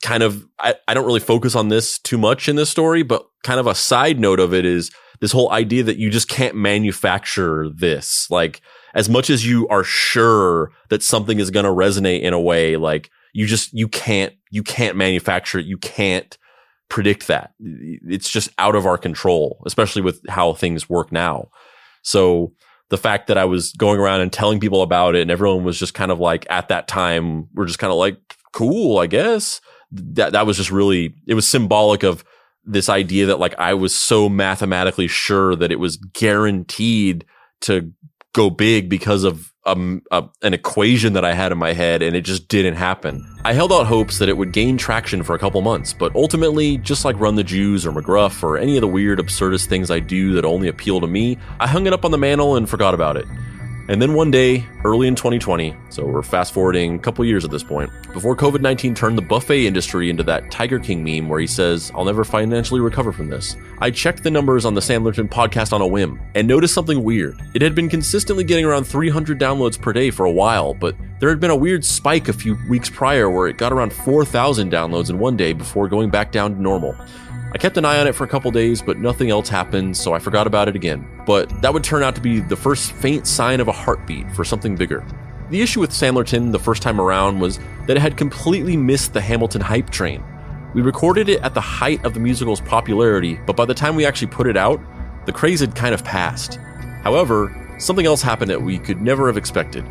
kind of, I don't really focus on this too much in this story, but kind of a side note of it is this whole idea that you just can't manufacture this. Like, as much as you are sure that something is going to resonate in a way, like you can't manufacture it. You can't predict that. It's just out of our control, especially with how things work now. So the fact that I was going around and telling people about it and everyone was just kind of like, at that time, we're just kind of like, cool, I guess. That was just really, it was symbolic of this idea that like I was so mathematically sure that it was guaranteed to go big because of an equation that I had in my head, and it just didn't happen. I held out hopes that it would gain traction for a couple months, but ultimately, just like Run the Jews or McGruff or any of the weird absurdist things I do that only appeal to me, I hung it up on the mantle and forgot about it. And then one day, early in 2020, so we're fast forwarding a couple years at this point, before COVID-19 turned the buffet industry into that Tiger King meme where he says, "I'll never financially recover from this," I checked the numbers on the Sandlerton podcast on a whim and noticed something weird. It had been consistently getting around 300 downloads per day for a while, but there had been a weird spike a few weeks prior where it got around 4,000 downloads in one day before going back down to normal. I kept an eye on it for a couple days, but nothing else happened, so I forgot about it again. But that would turn out to be the first faint sign of a heartbeat for something bigger. The issue with Sandlerton the first time around was that it had completely missed the Hamilton hype train. We recorded it at the height of the musical's popularity, but by the time we actually put it out, the craze had kind of passed. However, something else happened that we could never have expected.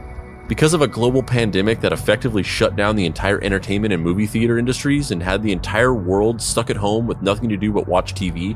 Because of a global pandemic that effectively shut down the entire entertainment and movie theater industries and had the entire world stuck at home with nothing to do but watch TV,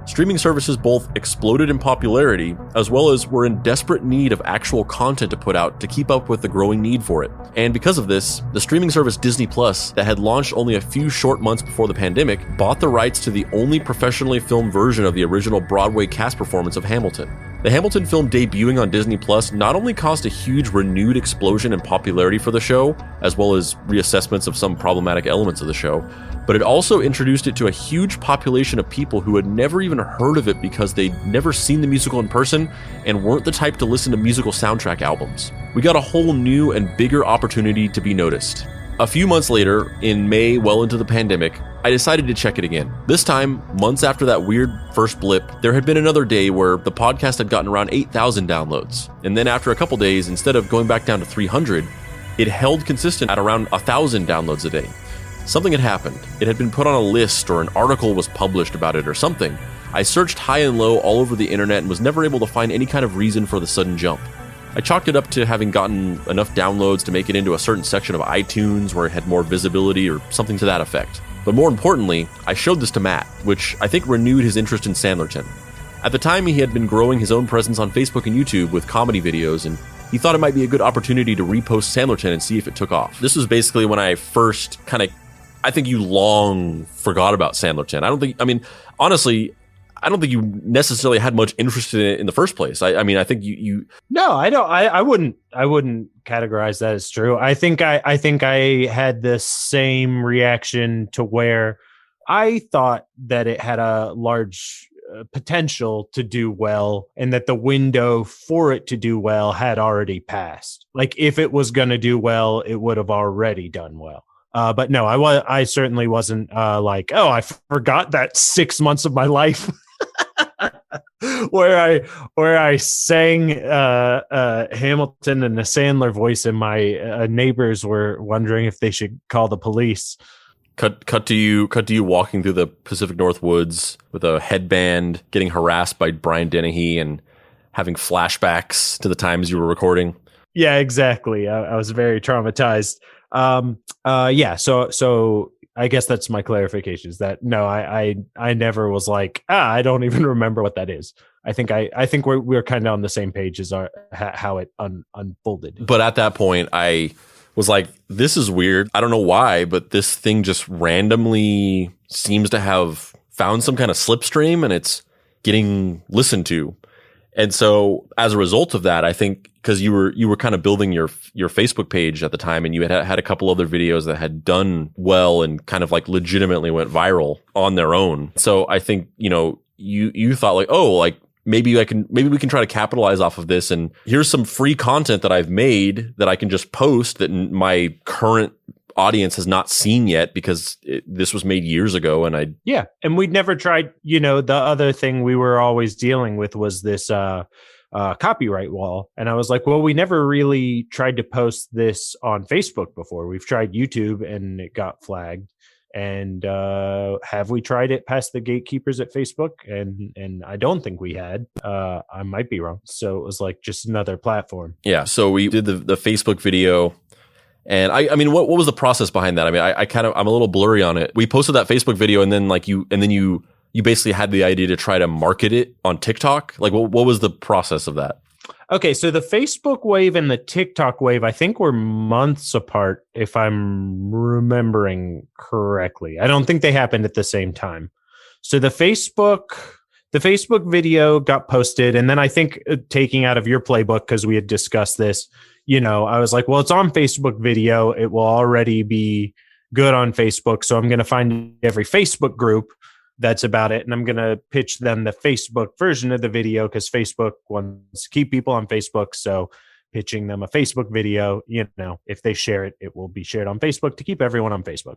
streaming services both exploded in popularity as well as were in desperate need of actual content to put out to keep up with the growing need for it. And because of this, the streaming service Disney Plus, that had launched only a few short months before the pandemic, bought the rights to the only professionally filmed version of the original Broadway cast performance of Hamilton. The Hamilton film debuting on Disney Plus not only caused a huge renewed explosion in popularity for the show, as well as reassessments of some problematic elements of the show, but it also introduced it to a huge population of people who had never even heard of it because they'd never seen the musical in person and weren't the type to listen to musical soundtrack albums. We got a whole new and bigger opportunity to be noticed. A few months later, in May, well into the pandemic, I decided to check it again. This time, months after that weird first blip, there had been another day where the podcast had gotten around 8,000 downloads. And then after a couple days, instead of going back down to 300, it held consistent at around 1,000 downloads a day. Something had happened. It had been put on a list or an article was published about it or something. I searched high and low all over the internet and was never able to find any kind of reason for the sudden jump. I chalked it up to having gotten enough downloads to make it into a certain section of iTunes where it had more visibility or something to that effect. But more importantly, I showed this to Matt, which I think renewed his interest in Sandlerton. At the time, he had been growing his own presence on Facebook and YouTube with comedy videos, and he thought it might be a good opportunity to repost Sandlerton and see if it took off. This was basically when I first I think you long forgot about Sandlerton. Honestly, I don't think you necessarily had much interest in it in the first place. I think you. No, I don't. I wouldn't categorize that as true. I think I had the same reaction to where I thought that it had a large potential to do well, and that the window for it to do well had already passed. Like if it was going to do well, it would have already done well. But no, I certainly wasn't like, oh, I forgot that 6 months of my life. where I sang Hamilton in a Sandler voice, and my neighbors were wondering if they should call the police. Cut to you walking through the Pacific North woods with a headband, getting harassed by Brian Dennehy and having flashbacks to the times you were recording. Yeah, exactly. I was very traumatized. So I guess that's my clarification. Is that no, I never was like, I don't even remember what that is. I think we're kind of on the same page as how it unfolded. But at that point, I was like, this is weird. I don't know why, but this thing just randomly seems to have found some kind of slipstream and it's getting listened to. And so as a result of that, I think because you were kind of building your Facebook page at the time, and you had a couple other videos that had done well and kind of like legitimately went viral on their own. So I think, you thought like, oh, like maybe we can try to capitalize off of this. And here's some free content that I've made that I can just post that my current audience has not seen yet because this was made years ago. And and we'd never tried, the other thing we were always dealing with was this copyright wall. And I was like, well, we never really tried to post this on Facebook before. We've tried YouTube and it got flagged. And have we tried it past the gatekeepers at Facebook? And I don't think we had. I might be wrong. So it was like just another platform. Yeah. So we did the Facebook video. And I mean, what was the process behind that? I mean, I'm a little blurry on it. We posted that Facebook video, and then you basically had the idea to try to market it on TikTok. Like, what was the process of that? Okay, so the Facebook wave and the TikTok wave, I think were months apart, if I'm remembering correctly. I don't think they happened at the same time. So the Facebook video got posted, and then I think taking out of your playbook, because we had discussed this, I was like, well, it's on Facebook video. It will already be good on Facebook. So I'm going to find every Facebook group that's about it. And I'm going to pitch them the Facebook version of the video because Facebook wants to keep people on Facebook. So pitching them a Facebook video, if they share it, it will be shared on Facebook to keep everyone on Facebook.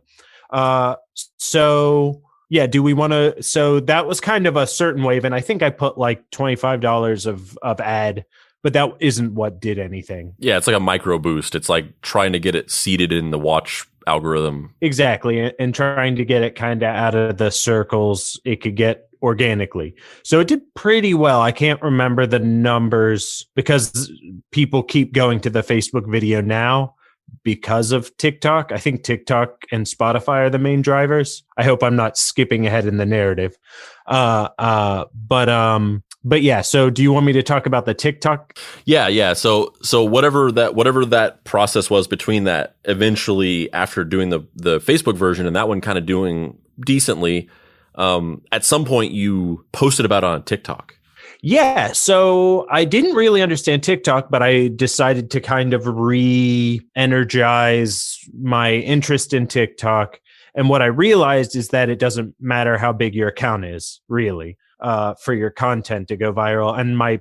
So yeah, do we want to? So that was kind of a certain wave. And I think I put like $25 of ad, but that isn't what did anything. Yeah, it's like a micro boost. It's like trying to get it seated in the watch algorithm. Exactly. And trying to get it kind of out of the circles it could get organically. So it did pretty well. I can't remember the numbers because people keep going to the Facebook video now because of TikTok. I think TikTok and Spotify are the main drivers. I hope I'm not skipping ahead in the narrative. But yeah, so do you want me to talk about the TikTok? Yeah. So whatever that process was between that, eventually after doing the Facebook version and that one kind of doing decently, at some point you posted about it on TikTok. Yeah, so I didn't really understand TikTok, but I decided to kind of re-energize my interest in TikTok. And what I realized is that it doesn't matter how big your account is, really. For your content to go viral. And my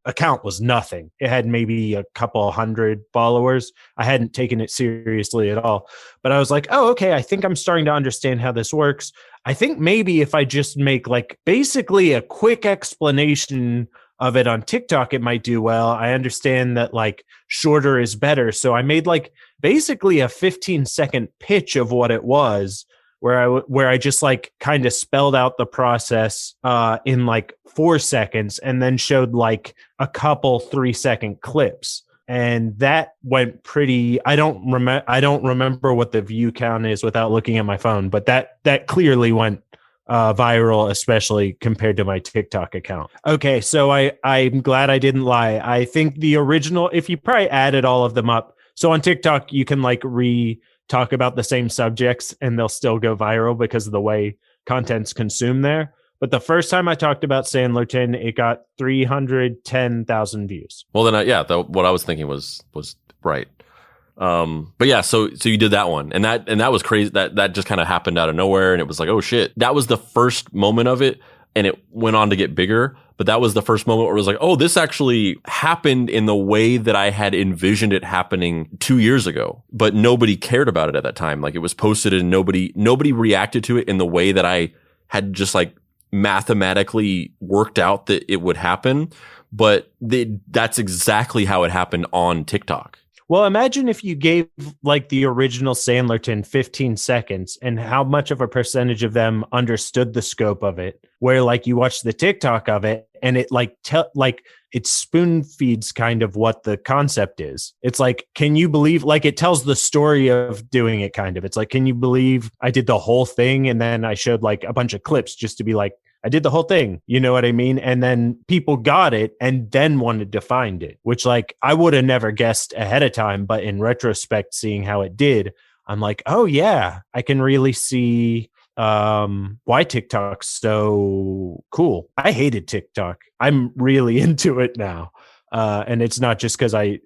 account was nothing. It had maybe a couple hundred followers. I hadn't taken it seriously at all. But I was like, oh, okay, I think I'm starting to understand how this works. I think maybe if I just make like basically a quick explanation of it on TikTok, it might do well. I understand that like shorter is better. So I made like basically a 15-second pitch of what it was, where I just like kind of spelled out the process in like 4 seconds and then showed like a couple 3-second clips. And that went pretty, I don't remember what the view count is without looking at my phone, but that clearly went viral, especially compared to my TikTok account. Okay, so I'm glad I didn't lie. I think the original, if you probably added all of them up, so on TikTok, you can like talk about the same subjects and they'll still go viral because of the way content's consumed there. But the first time I talked about Sandlerton, it got 310,000 views. Well, then, what I was thinking was right. But yeah, so you did that one, and that was crazy. That just kind of happened out of nowhere, and it was like, oh shit, that was the first moment of it, and it went on to get bigger. But that was the first moment where it was like, oh, this actually happened in the way that I had envisioned it happening 2 years ago. But nobody cared about it at that time. Like, it was posted and nobody reacted to it in the way that I had just like mathematically worked out that it would happen. But that's exactly how it happened on TikTok. Well, imagine if you gave like the original Sandlerton 15 seconds and how much of a percentage of them understood the scope of it, where like you watch the TikTok of it and it like it spoon feeds kind of what the concept is. It's like, can you believe, like it tells the story of doing it kind of. It's like, can you believe I did the whole thing? And then I showed like a bunch of clips just to be like, I did the whole thing. You know what I mean? And then people got it and then wanted to find it, which like I would have never guessed ahead of time. But in retrospect, seeing how it did, I'm like, oh yeah, I can really see why TikTok's so cool. I hated TikTok. I'm really into it now. And it's not just because I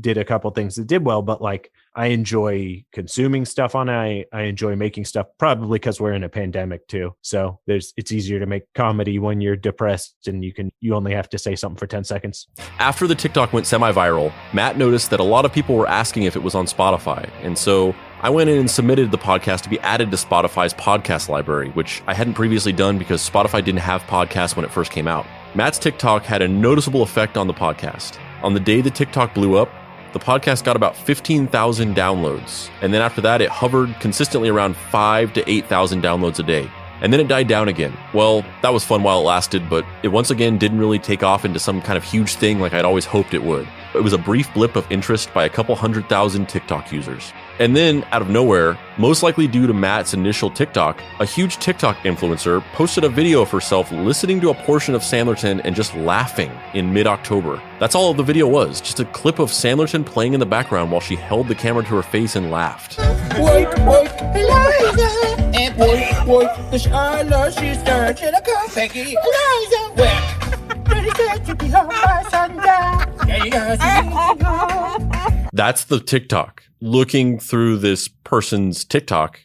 did a couple things that did well, but like I enjoy consuming stuff on it. I enjoy making stuff, probably because we're in a pandemic too. So it's easier to make comedy when you're depressed and you only have to say something for 10 seconds. After the TikTok went semi-viral, Matt noticed that a lot of people were asking if it was on Spotify. And so I went in and submitted the podcast to be added to Spotify's podcast library, which I hadn't previously done because Spotify didn't have podcasts when it first came out. Matt's TikTok had a noticeable effect on the podcast. On the day the TikTok blew up, the podcast got about 15,000 downloads. And then after that, it hovered consistently around 5,000 to 8,000 downloads a day. And then it died down again. Well, that was fun while it lasted, but it once again didn't really take off into some kind of huge thing like I'd always hoped it would. It was a brief blip of interest by a couple 100,000 TikTok users. And then, out of nowhere, most likely due to Matt's initial TikTok, a huge TikTok influencer posted a video of herself listening to a portion of Sandlerton and just laughing in mid-October. That's all the video was, just a clip of Sandlerton playing in the background while she held the camera to her face and laughed. Work, Eliza, and work, the Charlotte, she's searching a confetti. Eliza, work, ready to be home by sundown. That's the TikTok. Looking through this person's TikTok,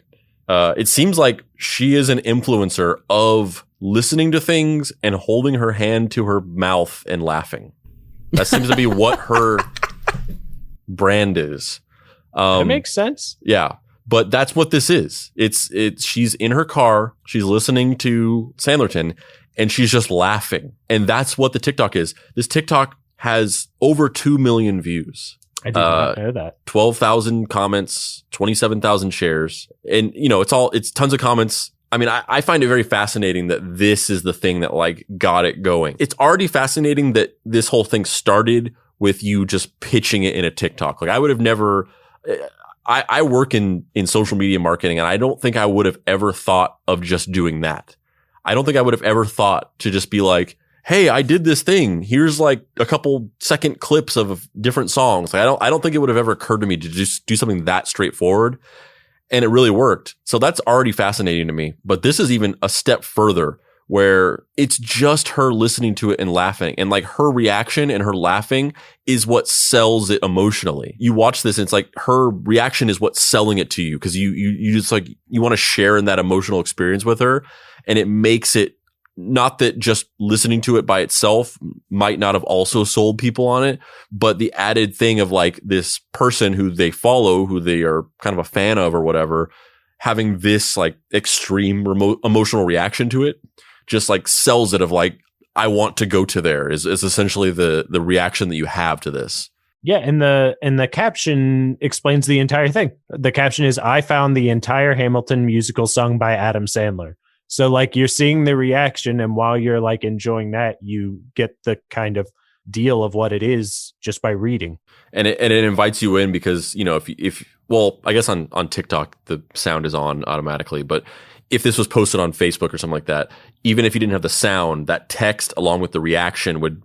it seems like she is an influencer of listening to things and holding her hand to her mouth and laughing. That seems to be what her brand is. That makes sense. Yeah. But that's what this is. It's she's in her car, she's listening to Sandlerton, and she's just laughing. And that's what the TikTok is. This TikTok has over 2 million views. I did not know that. 12,000 comments, 27,000 shares. And, you know, it's tons of comments. I mean, I find it very fascinating that this is the thing that like got it going. It's already fascinating that this whole thing started with you just pitching it in a TikTok. Like I would have never, I work in social media marketing, and I don't think I would have ever thought of just doing that. I don't think I would have ever thought to just be like, hey, I did this thing. Here's like a couple second clips of different songs. Like I don't think it would have ever occurred to me to just do something that straightforward. And it really worked. So that's already fascinating to me. But this is even a step further, where it's just her listening to it and laughing. And like her reaction and her laughing is what sells it emotionally. You watch this and it's like her reaction is what's selling it to you, because you just like, you want to share in that emotional experience with her. And it makes it, not that just listening to it by itself might not have also sold people on it, but the added thing of like this person who they follow, who they are kind of a fan of or whatever, having this like extreme emotional reaction to it just like sells it of like, I want to go to there is essentially the reaction that you have to this. Yeah, and the caption explains the entire thing. The caption is, I found the entire Hamilton musical sung by Adam Sandler. So like you're seeing the reaction, and while you're like enjoying that, you get the kind of deal of what it is just by reading. And it invites you in because, you know, if well, I guess on TikTok the sound is on automatically, but if this was posted on Facebook or something like that, even if you didn't have the sound, that text along with the reaction would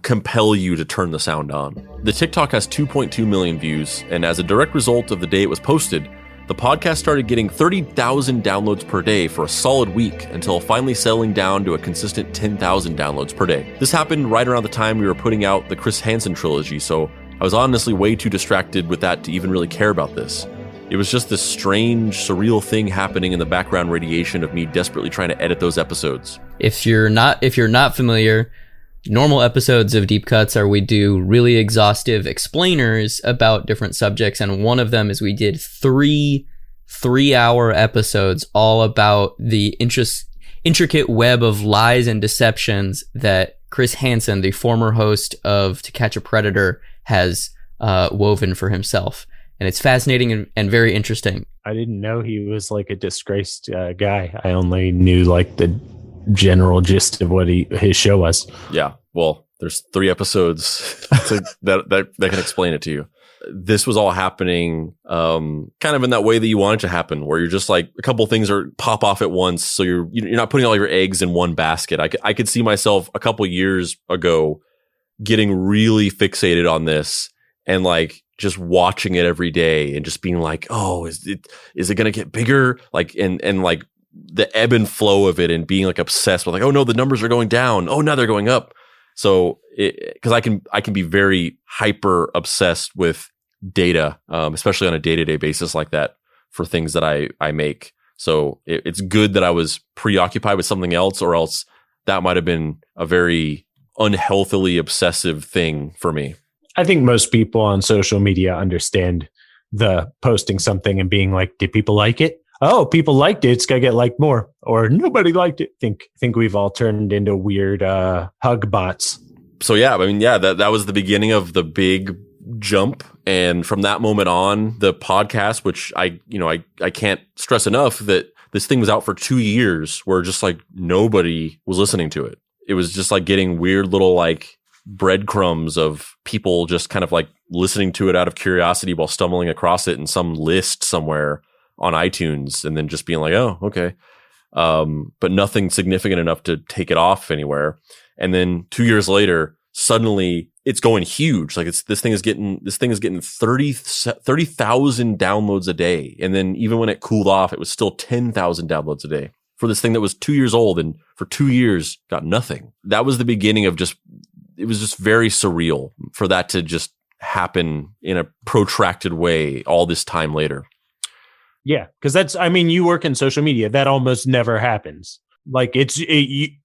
compel you to turn the sound on. The TikTok has 2.2 million views, and as a direct result of the day it was posted, the podcast started getting 30,000 downloads per day for a solid week until finally settling down to a consistent 10,000 downloads per day. This happened right around the time we were putting out the Chris Hansen trilogy, so I was honestly way too distracted with that to even really care about this. It was just this strange, surreal thing happening in the background radiation of me desperately trying to edit those episodes. If you're not familiar, normal episodes of Deep Cuts are we do really exhaustive explainers about different subjects, and one of them is we did three-hour episodes all about the intricate web of lies and deceptions that Chris Hansen, the former host of To Catch a Predator, has woven for himself. And it's fascinating and very interesting. I didn't know he was like a disgraced guy. I only knew like the general gist of what his show was. Yeah. Well, there's 3 episodes that can explain it to you. This was all happening kind of in that way that you want it to happen, where you're just like a couple things pop off at once. So you're not putting all your eggs in one basket. I could see myself a couple years ago getting really fixated on this and like just watching it every day and just being like, oh, is it going to get bigger? Like, and like the ebb and flow of it and being like obsessed with like, oh no, the numbers are going down. Oh, now they're going up. So because I can be very hyper obsessed with data, especially on a day-to-day basis like that for things that I make. So it's good that I was preoccupied with something else, or else that might have been a very unhealthily obsessive thing for me. I think most people on social media understand the posting something and being like, did people like it? Oh, people liked it. It's got to get liked more. Or nobody liked it. Think we've all turned into weird hug bots. So yeah, I mean, yeah, that was the beginning of the big jump. And from that moment on, the podcast, which I can't stress enough that this thing was out for 2 years where just like nobody was listening to it. It was just like getting weird little like breadcrumbs of people just kind of like listening to it out of curiosity while stumbling across it in some list somewhere on iTunes, and then just being like, oh, okay. But nothing significant enough to take it off anywhere. And then 2 years later, suddenly it's going huge. Like this thing is getting 30,000 downloads a day. And then even when it cooled off, it was still 10,000 downloads a day for this thing that was 2 years old and for 2 years got nothing. That was the beginning of it was just very surreal for that to just happen in a protracted way all this time later. Yeah, because you work in social media. That almost never happens. Like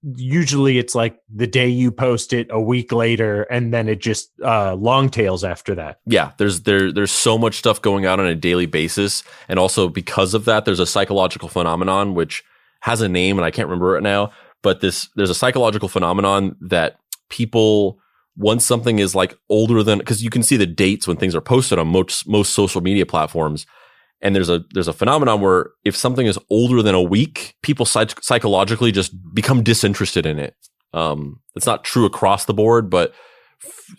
usually it's like the day you post it, a week later, and then it just long tails after that. Yeah, there's so much stuff going on a daily basis, and also because of that, there's a psychological phenomenon which has a name and I can't remember it now. But there's a psychological phenomenon that people, once something is like older than, because you can see the dates when things are posted on most social media platforms. And there's a phenomenon where if something is older than a week, people psychologically just become disinterested in it. It's not true across the board, but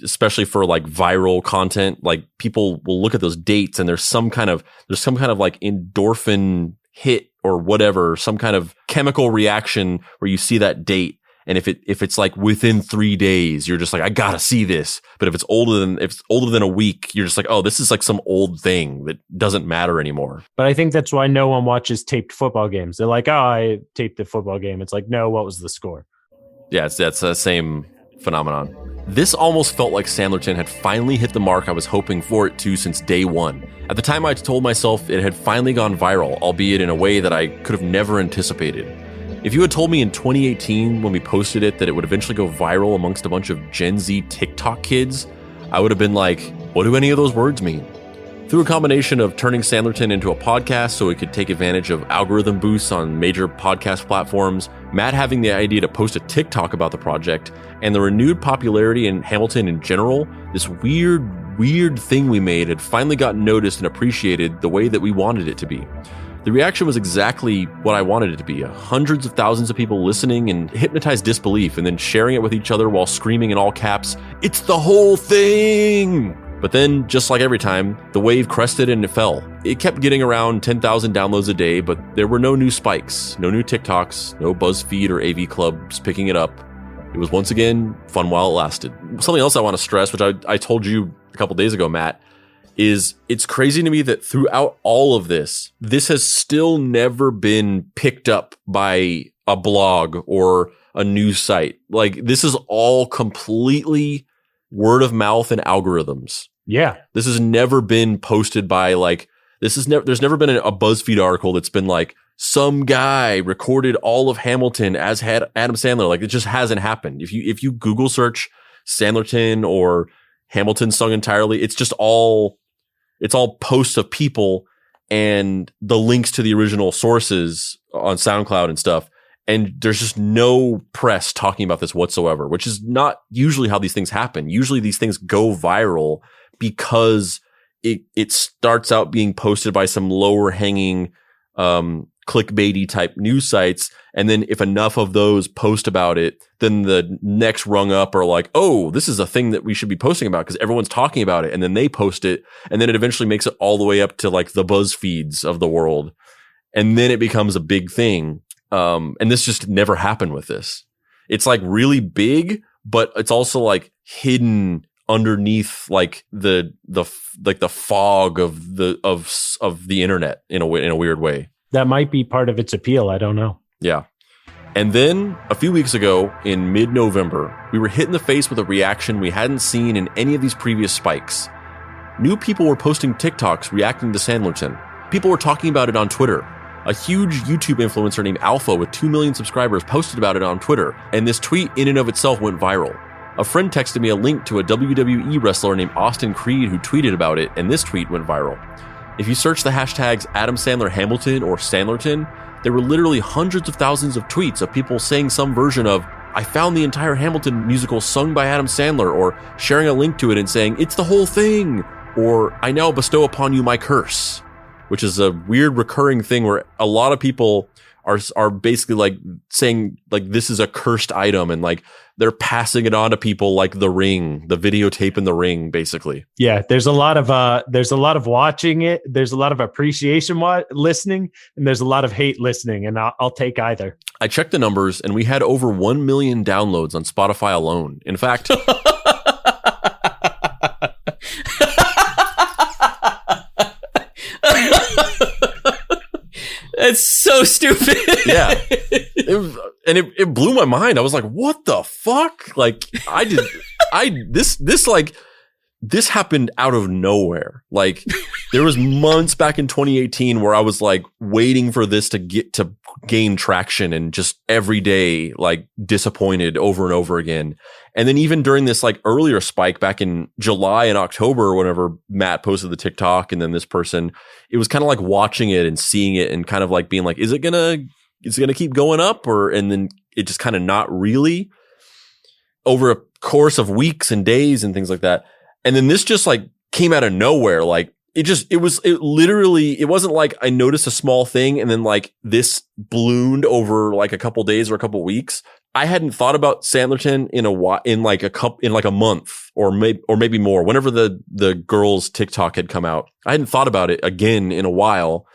especially for like viral content, like people will look at those dates and there's some kind of like endorphin hit or whatever, some kind of chemical reaction where you see that date. And if it's like within 3 days, you're just like, I gotta see this. But if it's older than a week, you're just like, oh, this is like some old thing that doesn't matter anymore. But I think that's why no one watches taped football games. They're like, oh, I taped the football game. It's like, no, what was the score? Yeah, that's the same phenomenon. This almost felt like Sandlerton had finally hit the mark I was hoping for it to since day one. At the time, I told myself it had finally gone viral, albeit in a way that I could have never anticipated. If you had told me in 2018 when we posted it that it would eventually go viral amongst a bunch of Gen Z TikTok kids, I would have been like, what do any of those words mean? Through a combination of turning Sandlerton into a podcast so it could take advantage of algorithm boosts on major podcast platforms, Matt having the idea to post a TikTok about the project, and the renewed popularity in Hamilton in general, this weird thing we made had finally gotten noticed and appreciated the way that we wanted it to be. The reaction was exactly what I wanted it to be. Hundreds of thousands of people listening in hypnotized disbelief and then sharing it with each other while screaming in all caps, "It's the whole thing!" But then, just like every time, the wave crested and it fell. It kept getting around 10,000 downloads a day, but there were no new spikes, no new TikToks, no BuzzFeed or AV Clubs picking it up. It was once again fun while it lasted. Something else I want to stress, which I told you a couple days ago, Matt, is it's crazy to me that throughout all of this has still never been picked up by a blog or a news site. Like, this is all completely word of mouth and algorithms. Yeah. This has never been posted by there's never been a BuzzFeed article that's been like, some guy recorded all of Hamilton as had Adam Sandler. Like, it just hasn't happened. If you Google search Sandlerton or Hamilton sung entirely, it's all posts of people and the links to the original sources on SoundCloud and stuff. And there's just no press talking about this whatsoever, which is not usually how these things happen. Usually these things go viral because it starts out being posted by some lower hanging, clickbaity type news sites. And then if enough of those post about it, then the next rung up are like, oh, this is a thing that we should be posting about because everyone's talking about it. And then they post it. And then it eventually makes it all the way up to like the BuzzFeeds of the world. And then it becomes a big thing. And this just never happened with this. It's like really big, but it's also like hidden underneath like the fog of the internet in a weird way. That might be part of its appeal. I don't know. Yeah. And then a few weeks ago in mid-November, we were hit in the face with a reaction we hadn't seen in any of these previous spikes. New people were posting TikToks reacting to Sandlerton. People were talking about it on Twitter. A huge YouTube influencer named Alpha with 2 million subscribers posted about it on Twitter, and this tweet in and of itself went viral. A friend texted me a link to a WWE wrestler named Austin Creed who tweeted about it, and this tweet went viral. If you search the hashtags Adam Sandler Hamilton or Sandlerton, there were literally hundreds of thousands of tweets of people saying some version of, I found the entire Hamilton musical sung by Adam Sandler, or sharing a link to it and saying, it's the whole thing, or I now bestow upon you my curse, which is a weird recurring thing where a lot of people are basically like saying like this is a cursed item and like they're passing it on to people like The Ring, the videotape in The Ring, basically. Yeah, there's a lot of watching it. There's a lot of appreciation listening, and there's a lot of hate listening, and I'll take either. I checked the numbers, and we had over 1 million downloads on Spotify alone. In fact, It's so stupid. Yeah. It blew my mind. I was like, what the fuck? Like this happened out of nowhere. Like there was months back in 2018 where I was like waiting for this to gain traction and just every day like disappointed over and over again. And then even during this like earlier spike back in July and October, whenever Matt posted the TikTok and then this person, it was kind of like watching it and seeing it and kind of like being like, is it gonna keep going up? And then it just kind of not really over a course of weeks and days and things like that. And then this just like came out of nowhere. Like it wasn't like I noticed a small thing and then like this ballooned over like a couple days or a couple weeks. I hadn't thought about Sandlerton in a month or maybe more. Whenever the girl's TikTok had come out, I hadn't thought about it again in a while.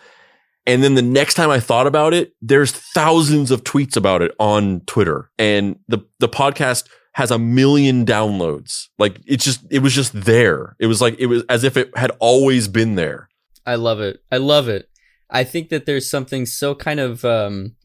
And then the next time I thought about it, there's thousands of tweets about it on Twitter, and the podcast has 1 million downloads. Like it was just there. It was as if it had always been there. I love it. I think that there's something so kind of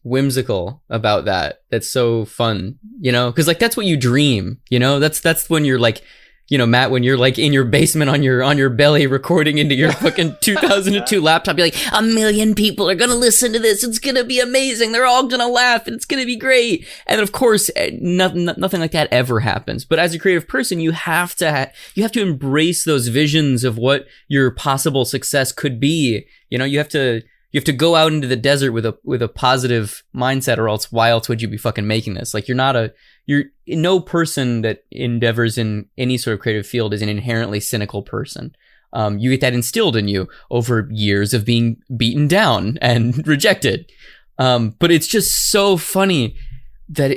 whimsical about that. That's so fun, you know, because like that's what you dream, you know. That's when you're like, you know, Matt, when you're like in your basement on your belly recording into your fucking 2002 laptop, you're like, 1 million people are gonna listen to this. It's gonna be amazing. They're all gonna laugh, and it's gonna be great. And of course, nothing like that ever happens. But as a creative person, you have to embrace those visions of what your possible success could be. You know, you have to go out into the desert with a positive mindset, or else why else would you be fucking making this? Like no person that endeavors in any sort of creative field is an inherently cynical person. You get that instilled in you over years of being beaten down and rejected. But it's just so funny that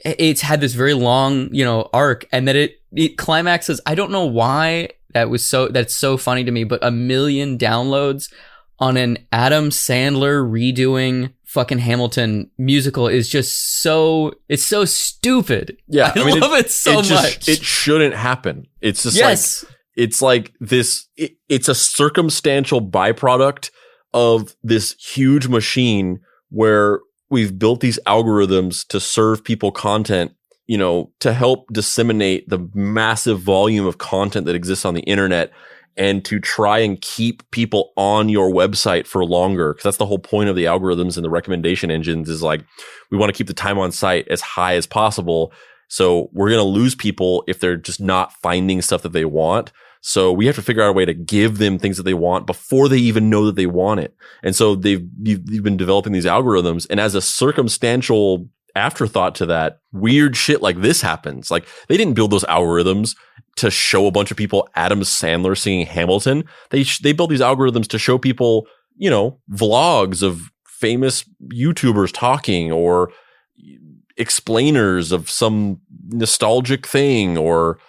it's had this very long, you know, arc, and that it climaxes. I don't know why that's so funny to me, but 1 million downloads on an Adam Sandler redoing fucking Hamilton musical is just it's so stupid. Yeah. I love it so much. It shouldn't happen. It's just yes. It's like this, it's a circumstantial byproduct of this huge machine where we've built these algorithms to serve people content, you know, to help disseminate the massive volume of content that exists on the internet, and to try and keep people on your website for longer. Because that's the whole point of the algorithms and the recommendation engines, is like, we want to keep the time on site as high as possible. So we're going to lose people if they're just not finding stuff that they want. So we have to figure out a way to give them things that they want before they even know that they want it. And so you've been developing these algorithms, and as a circumstantial afterthought to that, weird shit like this happens. Like, they didn't build those algorithms to show a bunch of people Adam Sandler singing Hamilton. They built these algorithms to show people, you know, vlogs of famous YouTubers talking, or explainers of some nostalgic thing, or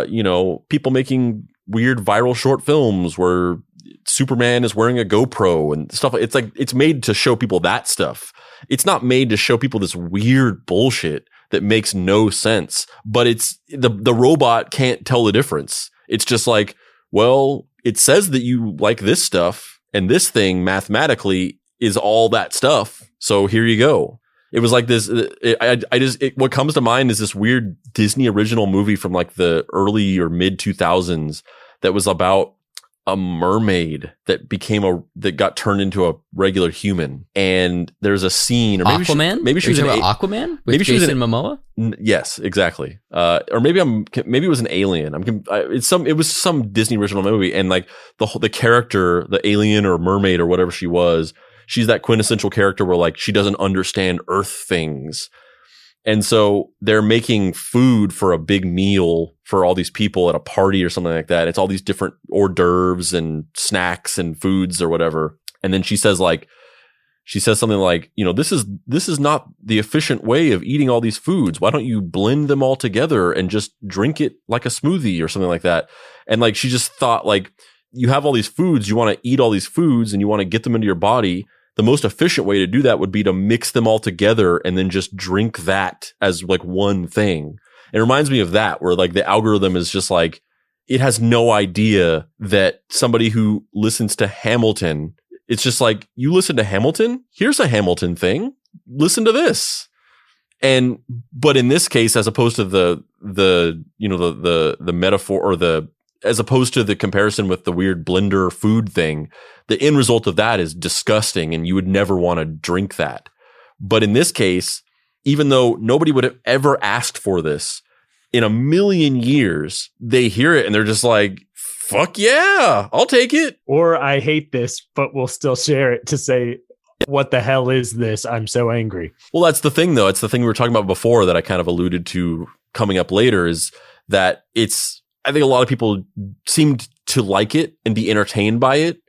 you know, people making weird viral short films where Superman is wearing a GoPro and stuff. It's like, it's made to show people that stuff. It's not made to show people this weird bullshit that makes no sense. But it's the robot can't tell the difference. It's just like, well, it says that you like this stuff, and this thing mathematically is all that stuff. So here you go. It was like this. What comes to mind is this weird Disney original movie from like the early or mid 2000s that was about a mermaid that got turned into a regular human. And there's a scene, or maybe Aquaman. Maybe she was about Aquaman with maybe Jason Momoa. Yes, exactly. Or maybe it was an alien. It was some Disney original movie, and like the character, the alien or mermaid or whatever she was, she's that quintessential character where like she doesn't understand Earth things. And so they're making food for a big meal for all these people at a party or something like that. It's all these different hors d'oeuvres and snacks and foods or whatever. And then she says something like, you know, this is not the efficient way of eating all these foods. Why don't you blend them all together and just drink it like a smoothie or something like that? And like, she just thought, like, you have all these foods, you want to eat all these foods and you want to get them into your body. The most efficient way to do that would be to mix them all together and then just drink that as like one thing. It reminds me of that, where like the algorithm is just like, it has no idea that somebody who listens to Hamilton, it's just like, you listen to Hamilton? Here's a Hamilton thing. Listen to this. But in this case, as opposed to the metaphor, or as opposed to the comparison with the weird blender food thing, the end result of that is disgusting and you would never want to drink that. But in this case, even though nobody would have ever asked for this in a million years, they hear it and they're just like, fuck yeah, I'll take it. Or I hate this, but we'll still share it to say, what the hell is this? I'm so angry. Well, that's the thing though. It's the thing we were talking about before that I kind of alluded to coming up later, is that I think a lot of people seemed to like it and be entertained by it.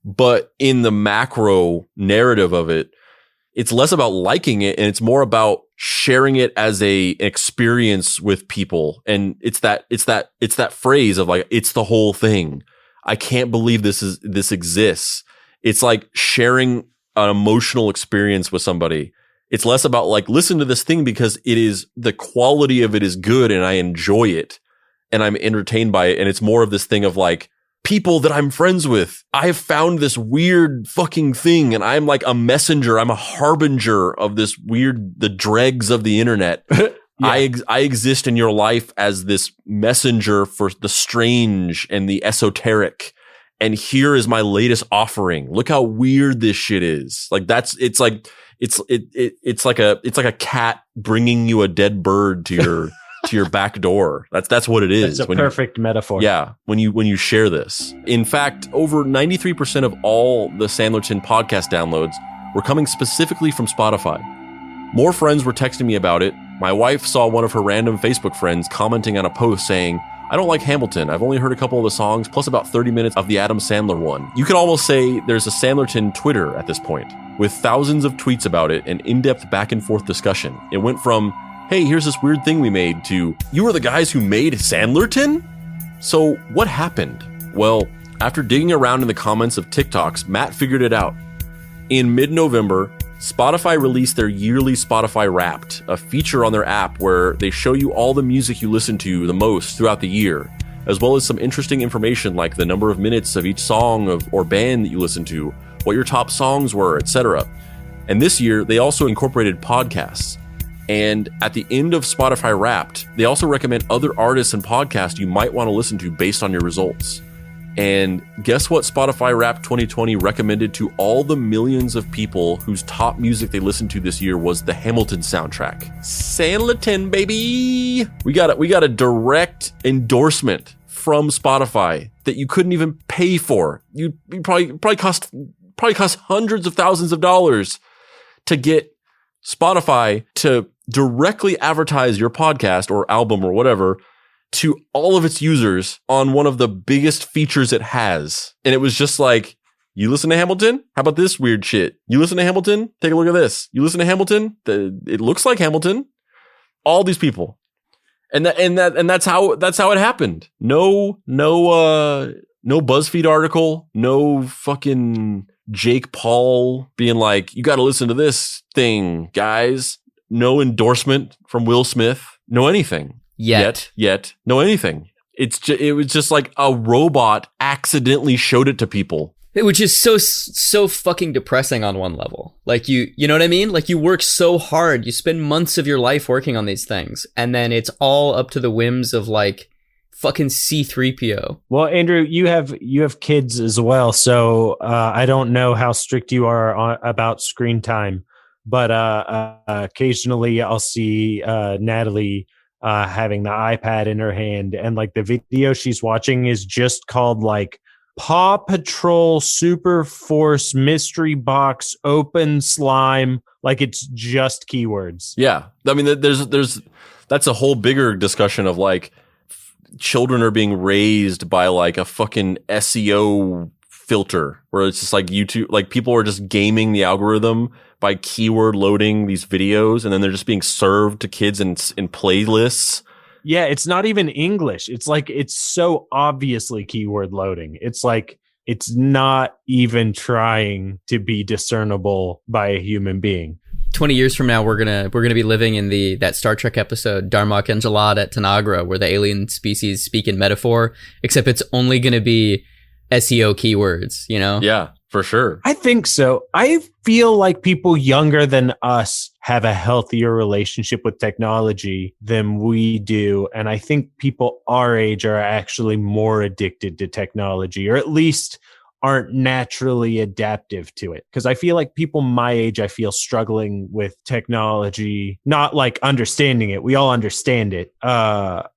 But in the macro narrative of it, it's less about liking it and it's more about sharing it as an experience with people. And it's that phrase of like, it's the whole thing. I can't believe this exists. It's like sharing an emotional experience with somebody. It's less about like, listen to this thing because the quality of it is good and I enjoy it and I'm entertained by it. And it's more of this thing of like, people that I'm friends with, I have found this weird fucking thing and I'm like a messenger. I'm a harbinger of this the dregs of the internet. Yeah. I exist in your life as this messenger for the strange and the esoteric. And here is my latest offering. Look how weird this shit is. Like it's like a cat bringing you a dead bird to your to your back door. That's what it is. It's a perfect metaphor. Yeah. When you share this. In fact, over 93% of all the Sandlerton podcast downloads were coming specifically from Spotify. More friends were texting me about it. My wife saw one of her random Facebook friends commenting on a post saying, I don't like Hamilton. I've only heard a couple of the songs, plus about 30 minutes of the Adam Sandler one. You could almost say there's a Sandlerton Twitter at this point, with thousands of tweets about it and in-depth back and forth discussion. It went from, hey, here's this weird thing we made, to, you were the guys who made Sandlerton? So what happened? Well, after digging around in the comments of TikToks, Matt figured it out. In mid-November, Spotify released their yearly Spotify Wrapped, a feature on their app where they show you all the music you listen to the most throughout the year, as well as some interesting information like the number of minutes of each song or band that you listen to, what your top songs were, etc. And this year, they also incorporated podcasts. And at the end of Spotify Wrapped, they also recommend other artists and podcasts you might want to listen to based on your results. And guess what Spotify Wrapped 2020 recommended to all the millions of people whose top music they listened to this year was the Hamilton soundtrack. Sandlerton, baby! We got a direct endorsement from Spotify that you couldn't even pay for. You probably cost hundreds of thousands of dollars to get Spotify to directly advertise your podcast or album or whatever to all of its users on one of the biggest features it has. And it was just like, you listen to Hamilton? How about this weird shit? You listen to Hamilton? Take a look at this. You listen to Hamilton? It looks like Hamilton. All these people. And that's how it happened. No BuzzFeed article, no fucking Jake Paul being like, you got to listen to this thing, guys. No endorsement from Will Smith. No anything. Yet. No anything. It was just like a robot accidentally showed it to people. Which is so fucking depressing on one level. Like you know what I mean? Like you work so hard, you spend months of your life working on these things, and then it's all up to the whims of like fucking C-3PO. Well, Andrew, you have kids as well, so I don't know how strict you are about screen time, but occasionally I'll see Natalie having the iPad in her hand, and like the video she's watching is just called like Paw Patrol Super Force Mystery Box Open Slime. Like it's just keywords. Yeah. I mean, that's a whole bigger discussion of like children are being raised by like a fucking SEO filter where it's just like YouTube, like people are just gaming the algorithm by keyword loading these videos, and then they're just being served to kids in playlists. Yeah, it's not even English. It's like it's so obviously keyword loading. It's like it's not even trying to be discernible by a human being. 20 years from now, we're gonna be living in that Star Trek episode Darmok and Jalad at Tanagra, where the alien species speak in metaphor, except it's only gonna be SEO keywords, you know? Yeah, for sure. I think so. I feel like people younger than us have a healthier relationship with technology than we do. And I think people our age are actually more addicted to technology, or at least aren't naturally adaptive to it. Because I feel like people my age, I feel struggling with technology, not like understanding it. We all understand it. But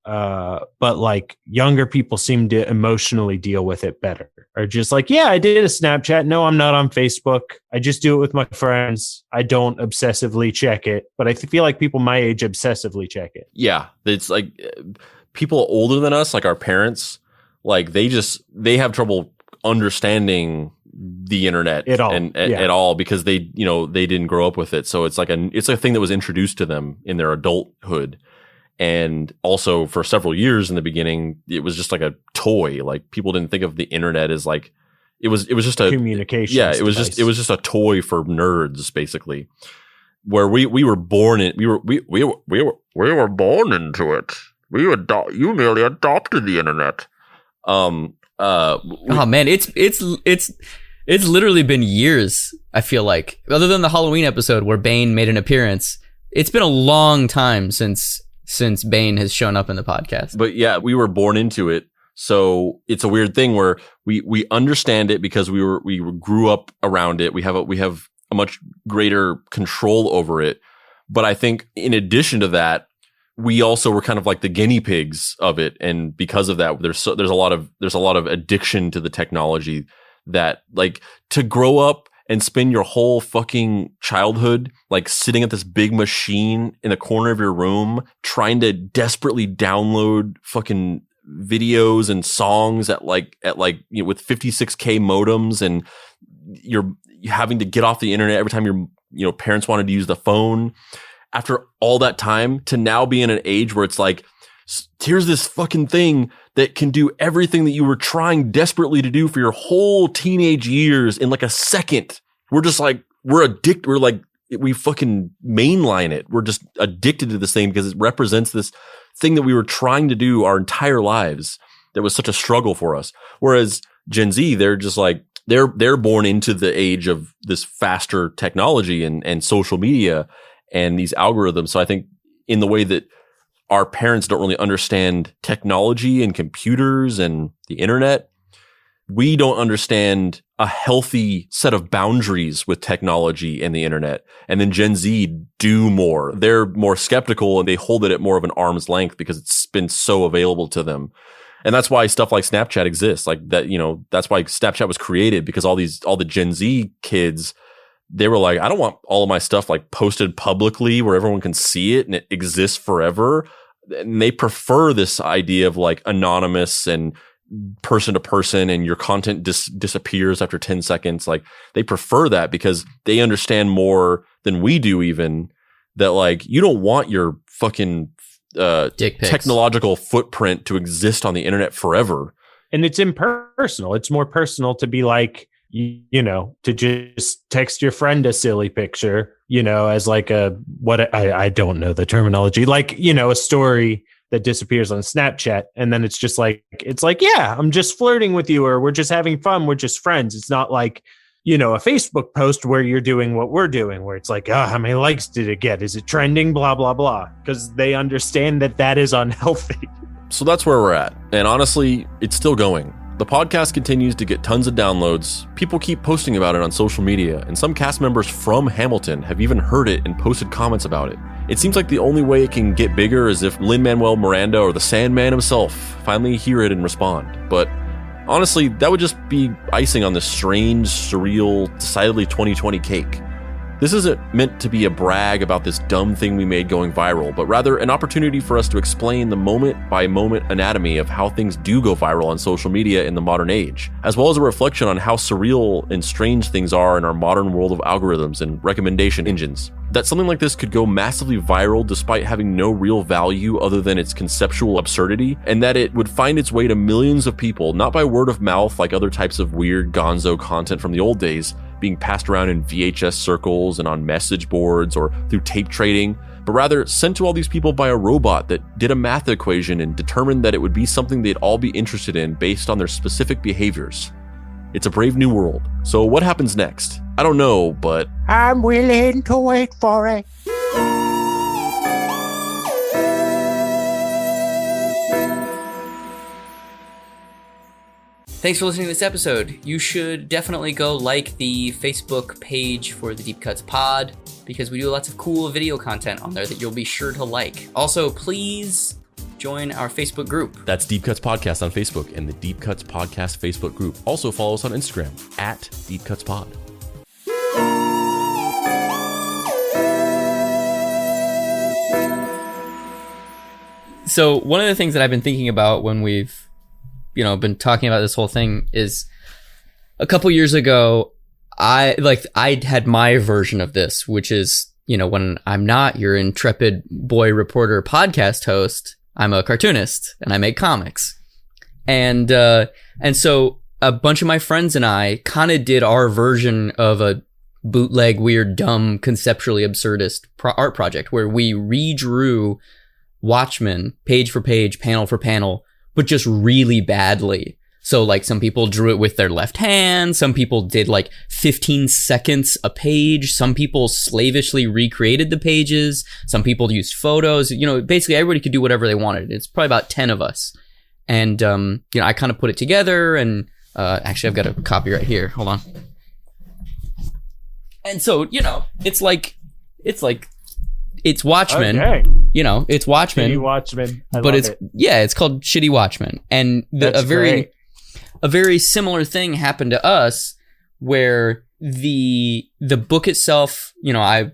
like younger people seem to emotionally deal with it better. Or just like, yeah, I did a Snapchat. No, I'm not on Facebook. I just do it with my friends. I don't obsessively check it. But I feel like people my age obsessively check it. Yeah. It's like people older than us, like our parents, like they have trouble understanding the internet at all because they didn't grow up with it. So it's a thing that was introduced to them in their adulthood. And also for several years in the beginning, it was just like a toy. Like people didn't think of the internet as like, it was just a communication. Yeah. It was just a toy for nerds basically, where we were born in, we were born into it. You merely adopted the internet. Oh man, it's literally been years. I feel like, other than the Halloween episode where Bane made an appearance, it's been a long time since Bane has shown up in the podcast. But yeah, we were born into it, so it's a weird thing where we understand it because we grew up around it. We have a much greater control over it. But I think in addition to that, we also were kind of like the guinea pigs of it, and because of that, there's a lot of addiction to the technology that, like, to grow up and spend your whole fucking childhood like sitting at this big machine in the corner of your room trying to desperately download fucking videos and songs at like with 56K modems, and you're having to get off the internet every time your parents wanted to use the phone. After all that time, to now be in an age where it's like, here's this fucking thing that can do everything that you were trying desperately to do for your whole teenage years in like a second. We're just like, we're addicted. We're like, we fucking mainline it. We're just addicted to this thing because it represents this thing that we were trying to do our entire lives that was such a struggle for us. Whereas Gen Z, they're just like, they're born into the age of this faster technology and social media and these algorithms. So I think in the way that our parents don't really understand technology and computers and the internet, we don't understand a healthy set of boundaries with technology and the internet. And then Gen Z do more. They're more skeptical and they hold it at more of an arm's length because it's been so available to them. And that's why stuff like Snapchat exists. Like that, that's why Snapchat was created, because all the Gen Z kids, they were like, I don't want all of my stuff like posted publicly where everyone can see it and it exists forever. And they prefer this idea of like anonymous and person to person, and your content disappears after 10 seconds. Like, they prefer that because they understand more than we do, even that like, you don't want your fucking technological footprint to exist on the internet forever. And it's impersonal. It's more personal to be like, you know, to just text your friend a silly picture, you know, as like I don't know the terminology, like, you know, a story that disappears on Snapchat. And then it's like, yeah, I'm just flirting with you, or we're just having fun. We're just friends. It's not like, you know, a Facebook post where you're doing what we're doing, where it's like, how many likes did it get? Is it trending? Blah, blah, blah. Because they understand that is unhealthy. So that's where we're at. And honestly, it's still going. The podcast continues to get tons of downloads. People keep posting about it on social media, and some cast members from Hamilton have even heard it and posted comments about it. It seems like the only way it can get bigger is if Lin-Manuel Miranda or the Sandman himself finally hear it and respond. But honestly, that would just be icing on this strange, surreal, decidedly 2020 cake. This isn't meant to be a brag about this dumb thing we made going viral, but rather an opportunity for us to explain the moment-by-moment anatomy of how things do go viral on social media in the modern age, as well as a reflection on how surreal and strange things are in our modern world of algorithms and recommendation engines. That something like this could go massively viral despite having no real value other than its conceptual absurdity, and that it would find its way to millions of people, not by word of mouth like other types of weird gonzo content from the old days, being passed around in VHS circles and on message boards or through tape trading, but rather sent to all these people by a robot that did a math equation and determined that it would be something they'd all be interested in based on their specific behaviors. It's a brave new world. So what happens next? I don't know, but I'm willing to wait for it. Thanks for listening to this episode. You should definitely go like the Facebook page for the Deep Cuts Pod, because we do lots of cool video content on there that you'll be sure to like. Also, please join our Facebook group. That's Deep Cuts Podcast on Facebook and the Deep Cuts Podcast Facebook group. Also follow us on Instagram at Deep Cuts Pod. So one of the things that I've been thinking about when we've been talking about this whole thing is, a couple years ago, I had my version of this, which is, when I'm not your intrepid boy reporter podcast host, I'm a cartoonist and I make comics. And so a bunch of my friends and I kind of did our version of a bootleg, weird, dumb, conceptually absurdist art project where we redrew Watchmen page for page, panel for panel, but just really badly. So like some people drew it with their left hand, some people did like 15 seconds a page, some people slavishly recreated the pages, some people used photos, basically everybody could do whatever they wanted. It's probably about 10 of us. And, I kind of put it together, and actually I've got a copy right here. Hold on. And so, it's Watchmen. Okay. It's Watchmen. Shitty Watchmen. It's called Shitty Watchmen. And a very similar thing happened to us, where the book itself, I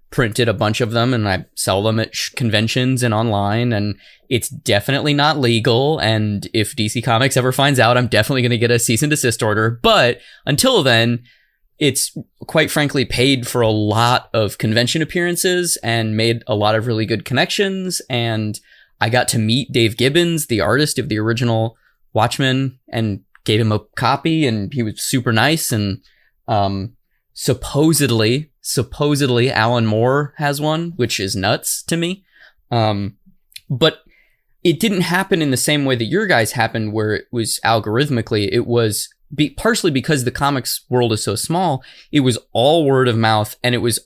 printed a bunch of them and I sell them at conventions and online, and it's definitely not legal. And if DC Comics ever finds out, I'm definitely going to get a cease and desist order. But until then, it's quite frankly paid for a lot of convention appearances and made a lot of really good connections. And I got to meet Dave Gibbons, the artist of the original Watchmen, and gave him a copy, and he was super nice. And supposedly Alan Moore has one, which is nuts to me. But it didn't happen in the same way that your guys happened, where it was algorithmically. It was partially because the comics world is so small. It was all word of mouth, and it was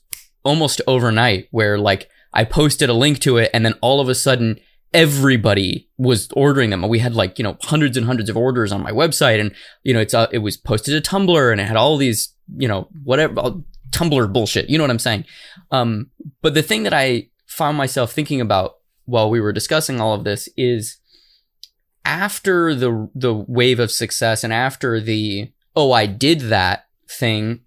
almost overnight, where like I posted a link to it, and then all of a sudden everybody was ordering them. We had like, hundreds and hundreds of orders on my website, and it was posted to Tumblr, and it had all these, whatever Tumblr bullshit. You know what I'm saying? But the thing that I found myself thinking about while we were discussing all of this is, after the wave of success and after the, I did that thing,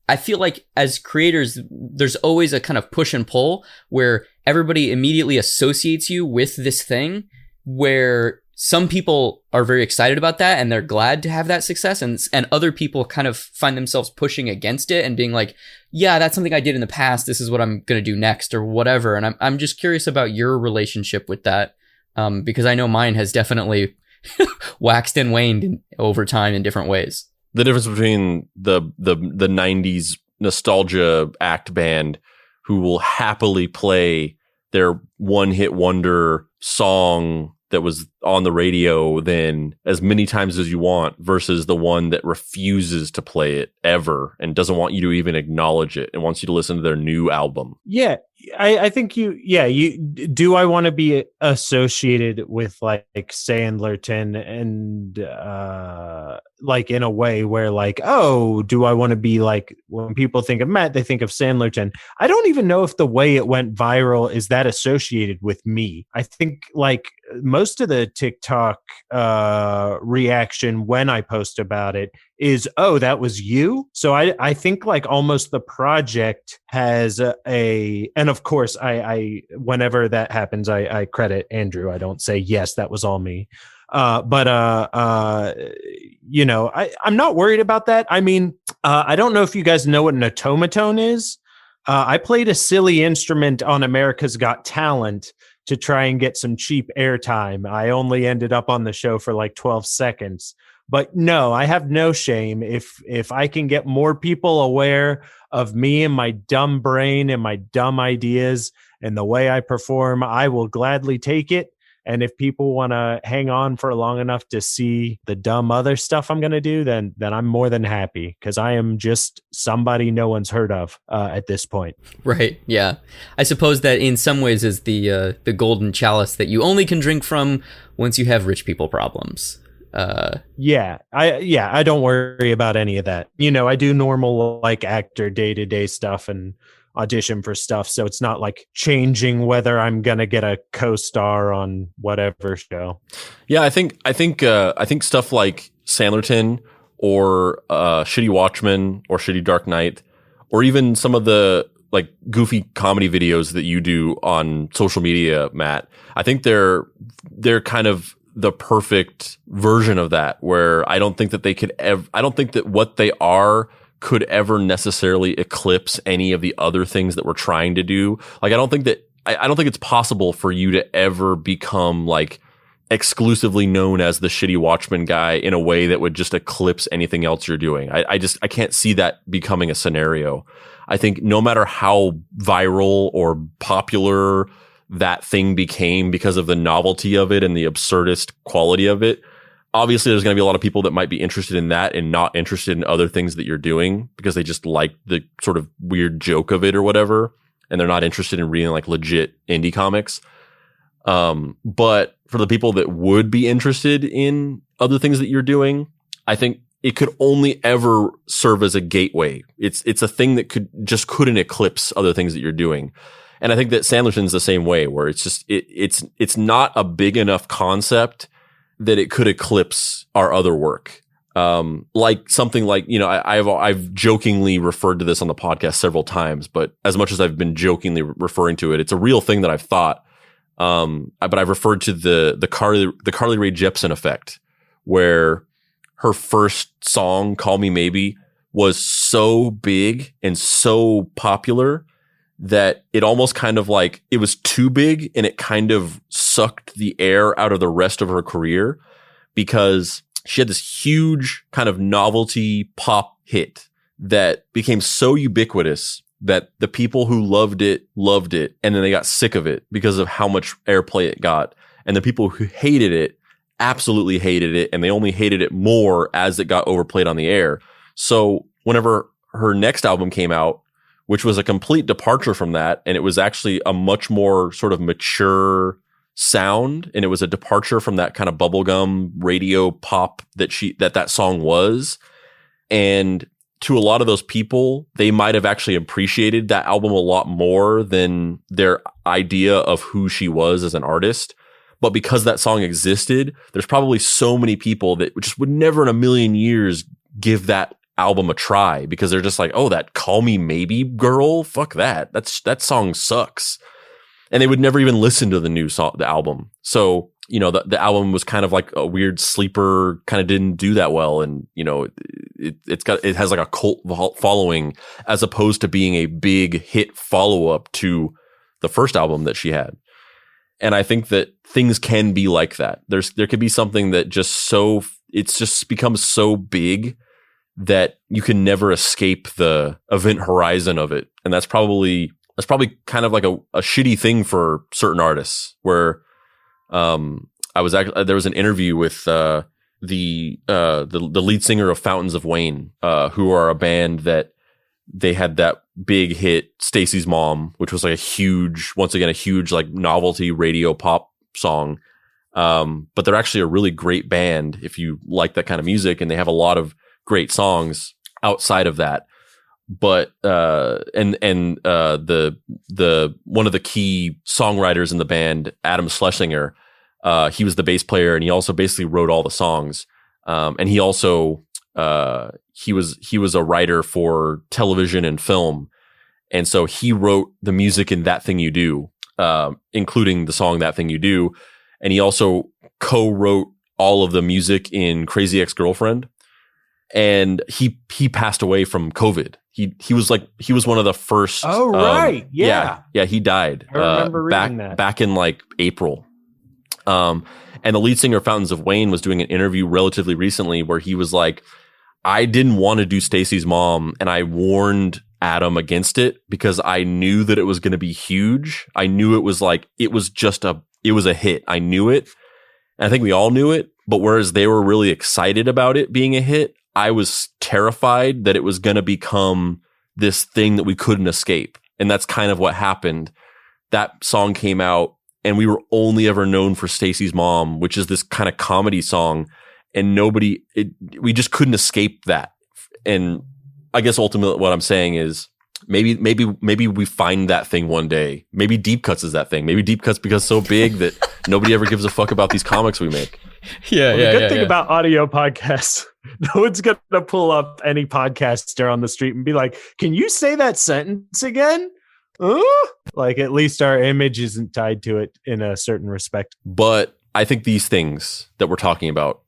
I feel like as creators, there's always a kind of push and pull where everybody immediately associates you with this thing, where some people are very excited about that and they're glad to have that success, and other people kind of find themselves pushing against it and being like, yeah, that's something I did in the past, this is what I'm going to do next or whatever. And I'm just curious about your relationship with that, because I know mine has definitely waxed and waned over time in different ways. The difference between the 90s nostalgia act band who will happily play their one-hit wonder song that was on the radio then as many times as you want versus the one that refuses to play it ever and doesn't want you to even acknowledge it and wants you to listen to their new album. Yeah, I think do I want to be associated with like Sandlerton and like in a way where like, oh, do I want to be like, when people think of Matt, they think of Sandlerton. I don't even know if the way it went viral is that associated with me. I think like most of the TikTok reaction when I post about it is, oh, that was you. So I think like almost the project has and of course I whenever that happens, I credit Andrew. I don't say, yes, that was all me. But I'm not worried about that. I mean, I don't know if you guys know what an automaton is. I played a silly instrument on America's Got Talent to try and get some cheap airtime. I only ended up on the show for like 12 seconds. But no, I have no shame. If I can get more people aware of me and my dumb brain and my dumb ideas and the way I perform, I will gladly take it. And if people want to hang on for long enough to see the dumb other stuff I'm going to do, then I'm more than happy, because I am just somebody no one's heard of at this point. Right. Yeah. I suppose that in some ways is the golden chalice that you only can drink from once you have rich people problems. I don't worry about any of that. I do normal like actor day-to-day stuff and audition for stuff, so it's not like changing whether I'm gonna get a co-star on whatever show. Yeah, I think stuff like Sandlerton or Shitty Watchmen or Shitty Dark Knight, or even some of the like goofy comedy videos that you do on social media, Matt, I think they're kind of the perfect version of that, where I don't think that they could I don't think that what they are could ever necessarily eclipse any of the other things that we're trying to do. Like, I don't think it's possible for you to ever become like exclusively known as the Shitty Watchman guy in a way that would just eclipse anything else you're doing. I can't see that becoming a scenario. I think no matter how viral or popular that thing became because of the novelty of it and the absurdist quality of it, obviously there's going to be a lot of people that might be interested in that and not interested in other things that you're doing because they just like the sort of weird joke of it or whatever, and they're not interested in reading like legit indie comics. But for the people that would be interested in other things that you're doing, I think it could only ever serve as a gateway. It's a thing that couldn't eclipse other things that you're doing. And I think that Sandlerton's the same way, where it's just it's not a big enough concept that it could eclipse our other work. Like something like, I've jokingly referred to this on the podcast several times, but as much as I've been jokingly referring to it, it's a real thing that I've thought. But I've referred to the Carly Rae Jepsen effect, where her first song, Call Me Maybe, was so big and so popular that it almost kind of like it was too big, and it kind of sucked the air out of the rest of her career, because she had this huge kind of novelty pop hit that became so ubiquitous that the people who loved it, and then they got sick of it because of how much airplay it got. And the people who hated it absolutely hated it, and they only hated it more as it got overplayed on the air. So whenever her next album came out, which was a complete departure from that, and it was actually a much more sort of mature sound, and it was a departure from that kind of bubblegum radio pop that song was. And to a lot of those people, they might have actually appreciated that album a lot more than their idea of who she was as an artist. But because that song existed, there's probably so many people that just would never in a million years give that album a try because they're just like, oh, that Call Me Maybe girl, fuck that. That song sucks. And they would never even listen to the new song, the album. So, you know, the album was kind of like a weird sleeper, kind of didn't do that well. And, you know, it has like a cult following as opposed to being a big hit follow up to the first album that she had. And I think that things can be like that. There could be something that it's just becomes so big that you can never escape the event horizon of it. And that's probably kind of like a shitty thing for certain artists where, there was an interview with, the lead singer of Fountains of Wayne, who are a band that they had that big hit Stacy's Mom, which was like a huge like novelty radio pop song. But they're actually a really great band if you like that kind of music, and they have a lot of great songs outside of that. But the one of the key songwriters in the band, Adam Schlesinger, he was the bass player, and he also basically wrote all the songs. And he also he was a writer for television and film, and so he wrote the music in That Thing You Do, including the song That Thing You Do, and he also co-wrote all of the music in Crazy Ex-Girlfriend. And he passed away from COVID. He was one of the first. Oh, right. Yeah. He died. I remember reading that. Back in like April. And the lead singer of Fountains of Wayne was doing an interview relatively recently where he was like, I didn't want to do Stacy's Mom, and I warned Adam against it because I knew that it was going to be huge. I knew it was a hit. I knew it. And I think we all knew it. But whereas they were really excited about it being a hit, I was terrified that it was going to become this thing that we couldn't escape. And that's kind of what happened. That song came out, and we were only ever known for Stacy's Mom, which is this kind of comedy song. And we just couldn't escape that. And I guess ultimately what I'm saying is maybe we find that thing one day. Maybe Deep Cuts is that thing. Maybe Deep Cuts becomes so big that nobody ever gives a fuck about these comics we make. The good thing about audio podcasts, no one's going to pull up any podcaster on the street and be like, can you say that sentence again? Like, at least our image isn't tied to it in a certain respect. But I think these things that we're talking about,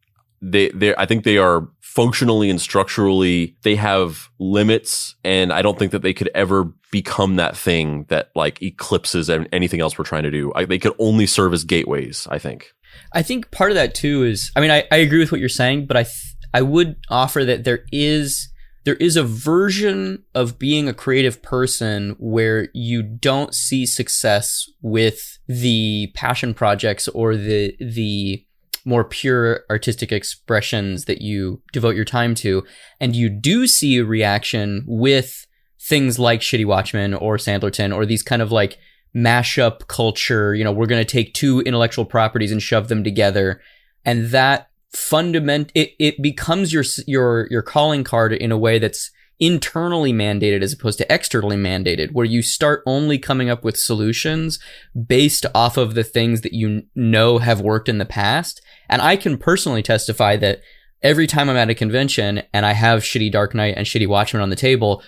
I think they are functionally and structurally, they have limits, and I don't think that they could ever become that thing that like eclipses anything else we're trying to do. They could only serve as gateways, I think. I think part of that too is, I mean, I agree with what you're saying, but I would offer that there is a version of being a creative person where you don't see success with the passion projects or the more pure artistic expressions that you devote your time to, and you do see a reaction with things like Shitty Watchmen or Sandlerton or these kind of like mashup culture. You know, we're going to take two intellectual properties and shove them together, and that it becomes your calling card in a way that's internally mandated as opposed to externally mandated, where you start only coming up with solutions based off of the things that you know have worked in the past. And I can personally testify that every time I'm at a convention and I have Shitty Dark Knight and Shitty Watchmen on the table,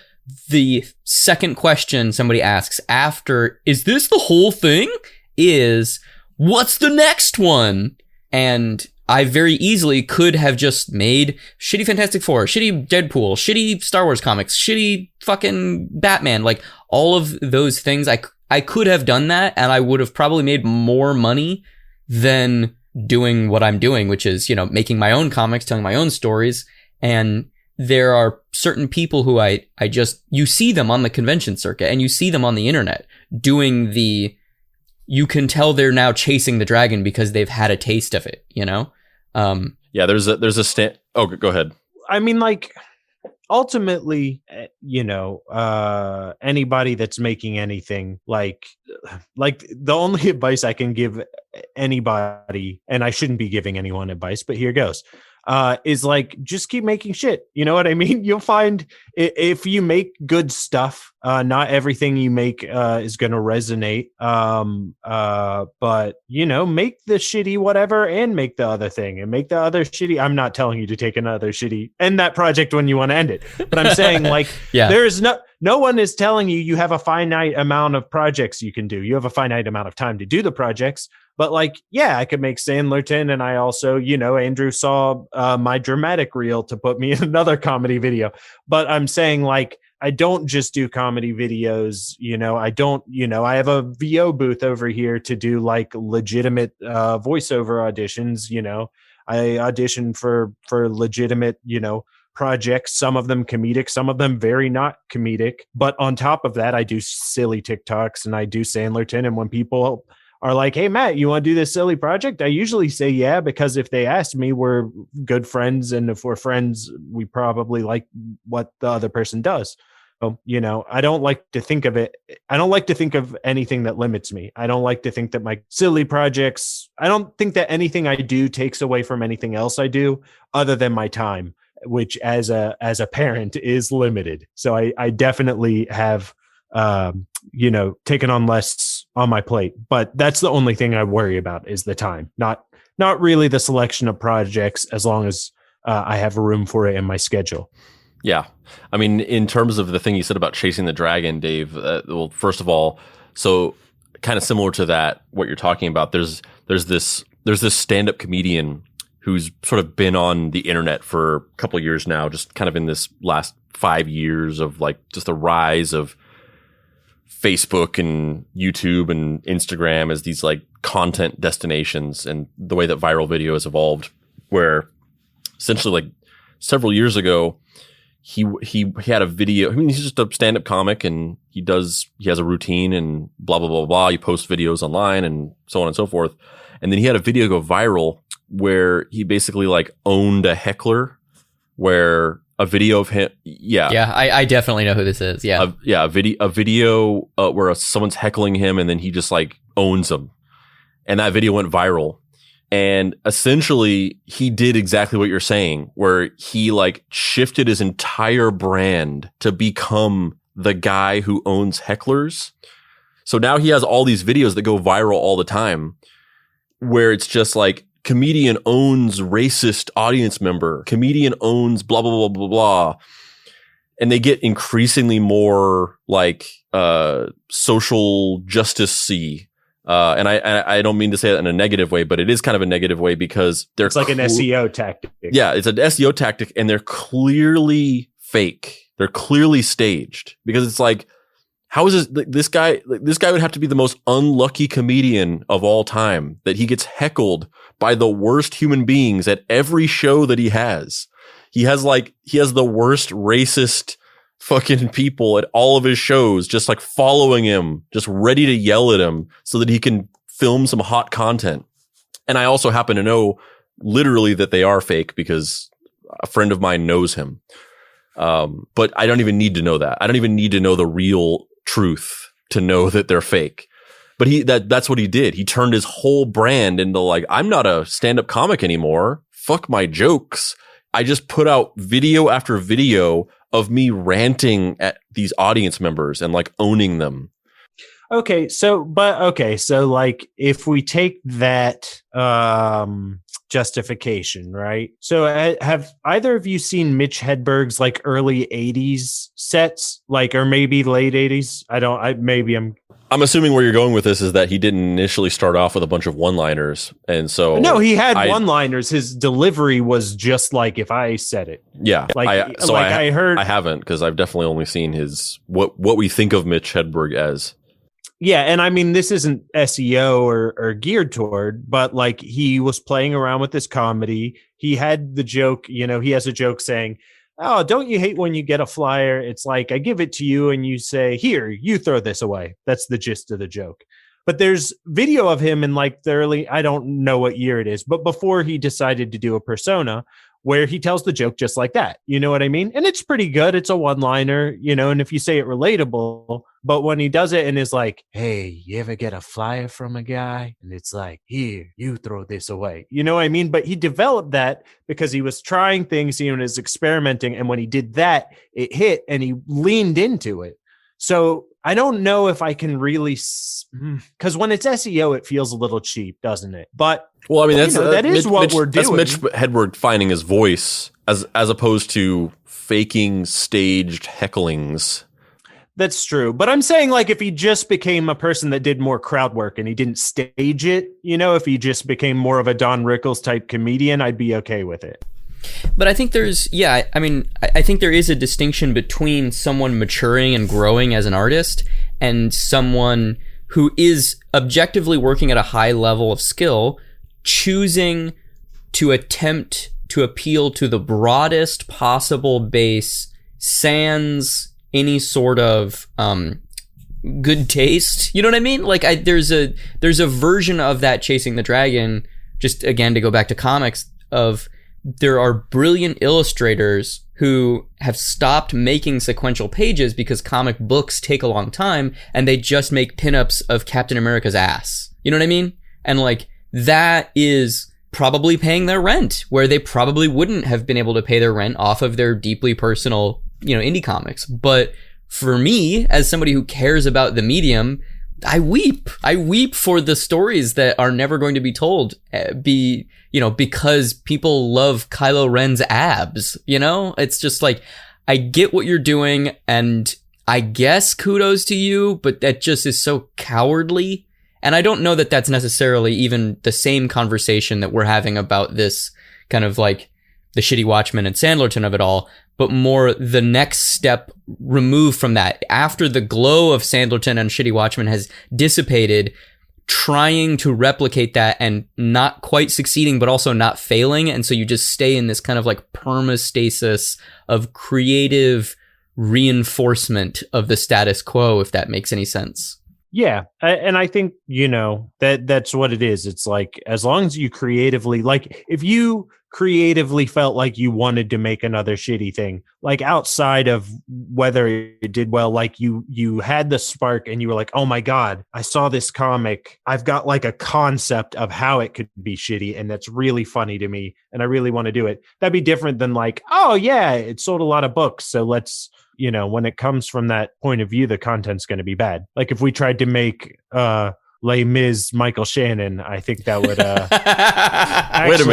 the second question somebody asks after, is this the whole thing? Is, what's the next one? And I very easily could have just made Shitty Fantastic Four, Shitty Deadpool, Shitty Star Wars comics, Shitty fucking Batman, like all of those things. I could have done that, and I would have probably made more money than doing what I'm doing, which is, you know, making my own comics, telling my own stories. And there are certain people who you see them on the convention circuit and you see them on the internet doing you can tell they're now chasing the dragon because they've had a taste of it, you know? Yeah, there's a oh, go ahead. I mean, like, ultimately, you know, anybody that's making anything, like the only advice I can give anybody, and I shouldn't be giving anyone advice, but here goes. is like, just keep making shit. You know what I mean? You'll find if you make good stuff, not everything you make is going to resonate. But you know, make the shitty whatever and make the other thing and make the other shitty. I'm not telling you to take another shitty, end that project when you want to end it. But I'm saying like, there's no one is telling you have a finite amount of projects you can do. You have a finite amount of time to do the projects. But like, yeah, I could make Sandlerton. And I also, you know, Andrew saw my dramatic reel to put me in another comedy video. But I'm saying like, I don't just do comedy videos. You know, I don't, you know, I have a VO booth over here to do like legitimate voiceover auditions. You know, I audition for legitimate, you know, projects, some of them comedic, some of them very not comedic. But on top of that, I do silly TikToks and I do Sandlerton. And when people are like, hey, Matt, you want to do this silly project? I usually say yeah, because if they ask me, we're good friends. And if we're friends, we probably like what the other person does. So, you know, I don't like to think of it. I don't like to think of anything that limits me. I don't like to think that my silly projects, I don't think that anything I do takes away from anything else I do other than my time, which as a parent is limited. So I definitely have, you know, taken on less on my plate, but that's the only thing I worry about is the time, not really the selection of projects, as long as I have room for it in my schedule. Yeah. I mean, in terms of the thing you said about chasing the dragon, Dave, well, first of all, so kind of similar to that, what you're talking about, there's this stand-up comedian who's sort of been on the internet for a couple of years now, just kind of in this last 5 years of like just the rise of Facebook and YouTube and Instagram as these like content destinations, and the way that viral video has evolved, where essentially like several years ago, he had a video. I mean, he's just a stand-up comic and he has a routine and blah, blah, blah, blah. He posts videos online and so on and so forth. And then he had a video go viral where he basically like owned a heckler, where a video of him. Yeah. I definitely know who this is. Yeah. A video where someone's heckling him and then he just like owns them. And that video went viral. And essentially he did exactly what you're saying, where he like shifted his entire brand to become the guy who owns hecklers. So now he has all these videos that go viral all the time, where it's just like, comedian owns racist audience member, comedian owns blah, blah, blah, blah, blah. And they get increasingly more like social justice-y. And I don't mean to say that in a negative way, but it is kind of a negative way, because it's like an SEO tactic. Yeah, it's an SEO tactic, and they're clearly fake. They're clearly staged, because it's like, how is this guy would have to be the most unlucky comedian of all time, that he gets heckled by the worst human beings at every show that he has. He has the worst racist fucking people at all of his shows, just like following him, just ready to yell at him so that he can film some hot content. And I also happen to know literally that they are fake, because a friend of mine knows him. But I don't even need to know that. I don't even need to know the real truth to know that they're fake. But that's what he did. He turned his whole brand into like, I'm not a stand-up comic anymore. Fuck my jokes. I just put out video after video of me ranting at these audience members and like owning them. So like, if we take that justification, right? So have either of you seen Mitch Hedberg's like early 80s sets, like, or maybe late 80s? I'm assuming where you're going with this is that he didn't initially start off with a bunch of one-liners, and so no, he had one-liners. His delivery was just like if I said it. Yeah, I heard. I haven't, because I've definitely only seen his what we think of Mitch Hedberg as. Yeah, and I mean, this isn't SEO or geared toward, but like, he was playing around with this comedy. He had the joke, he has a joke saying, "Oh, don't you hate when you get a flyer? It's like, I give it to you and you say, here, you throw this away." That's the gist of the joke. But there's video of him in like the early, I don't know what year it is, but before he decided to do a persona, where he tells the joke just like that. You know what I mean? And it's pretty good. It's a one-liner, and if you say it relatable, But when he does it and is like, hey, you ever get a flyer from a guy? And it's like, here, you throw this away. You know what I mean? But he developed that because he was trying things, he was experimenting. And when he did that, it hit and he leaned into it. So I don't know if I can really, because when it's SEO, it feels a little cheap, doesn't it? But well, I mean, that is what we're doing. That's Mitch Hedberg finding his voice as opposed to faking staged hecklings. That's true. But I'm saying, like, if he just became a person that did more crowd work and he didn't stage it, if he just became more of a Don Rickles type comedian, I'd be okay with it. But I think I think there is a distinction between someone maturing and growing as an artist and someone who is objectively working at a high level of skill, choosing to attempt to appeal to the broadest possible base, sans any sort of good taste. You know what I mean? Like, there's a version of that chasing the dragon, just again to go back to comics, of there are brilliant illustrators who have stopped making sequential pages because comic books take a long time and they just make pinups of Captain America's ass. You know what I mean? And like, that is probably paying their rent where they probably wouldn't have been able to pay their rent off of their deeply personal, indie comics. But for me, as somebody who cares about the medium, I weep for the stories that are never going to be told, because people love Kylo Ren's abs, It's just like, I get what you're doing and I guess kudos to you, but that just is so cowardly. And I don't know that that's necessarily even the same conversation that we're having about this kind of like the Shitty Watchmen and Sandlerton of it all, but more the next step removed from that. After the glow of Sandlerton and Shitty Watchmen has dissipated, trying to replicate that and not quite succeeding, but also not failing. And so you just stay in this kind of like permastasis of creative reinforcement of the status quo, if that makes any sense. Yeah. And I think, that's what it is. It's like, as long as you creatively, like, if you creatively felt like you wanted to make another shitty thing, like outside of whether it did well, like you had the spark and you were like, oh my God, I saw this comic. I've got like a concept of how it could be shitty. And that's really funny to me. And I really want to do it. That'd be different than like, oh yeah, it sold a lot of books. So let's, when it comes from that point of view, the content's going to be bad. Like if we tried to make, Les Mis Michael Shannon, I think that would wait a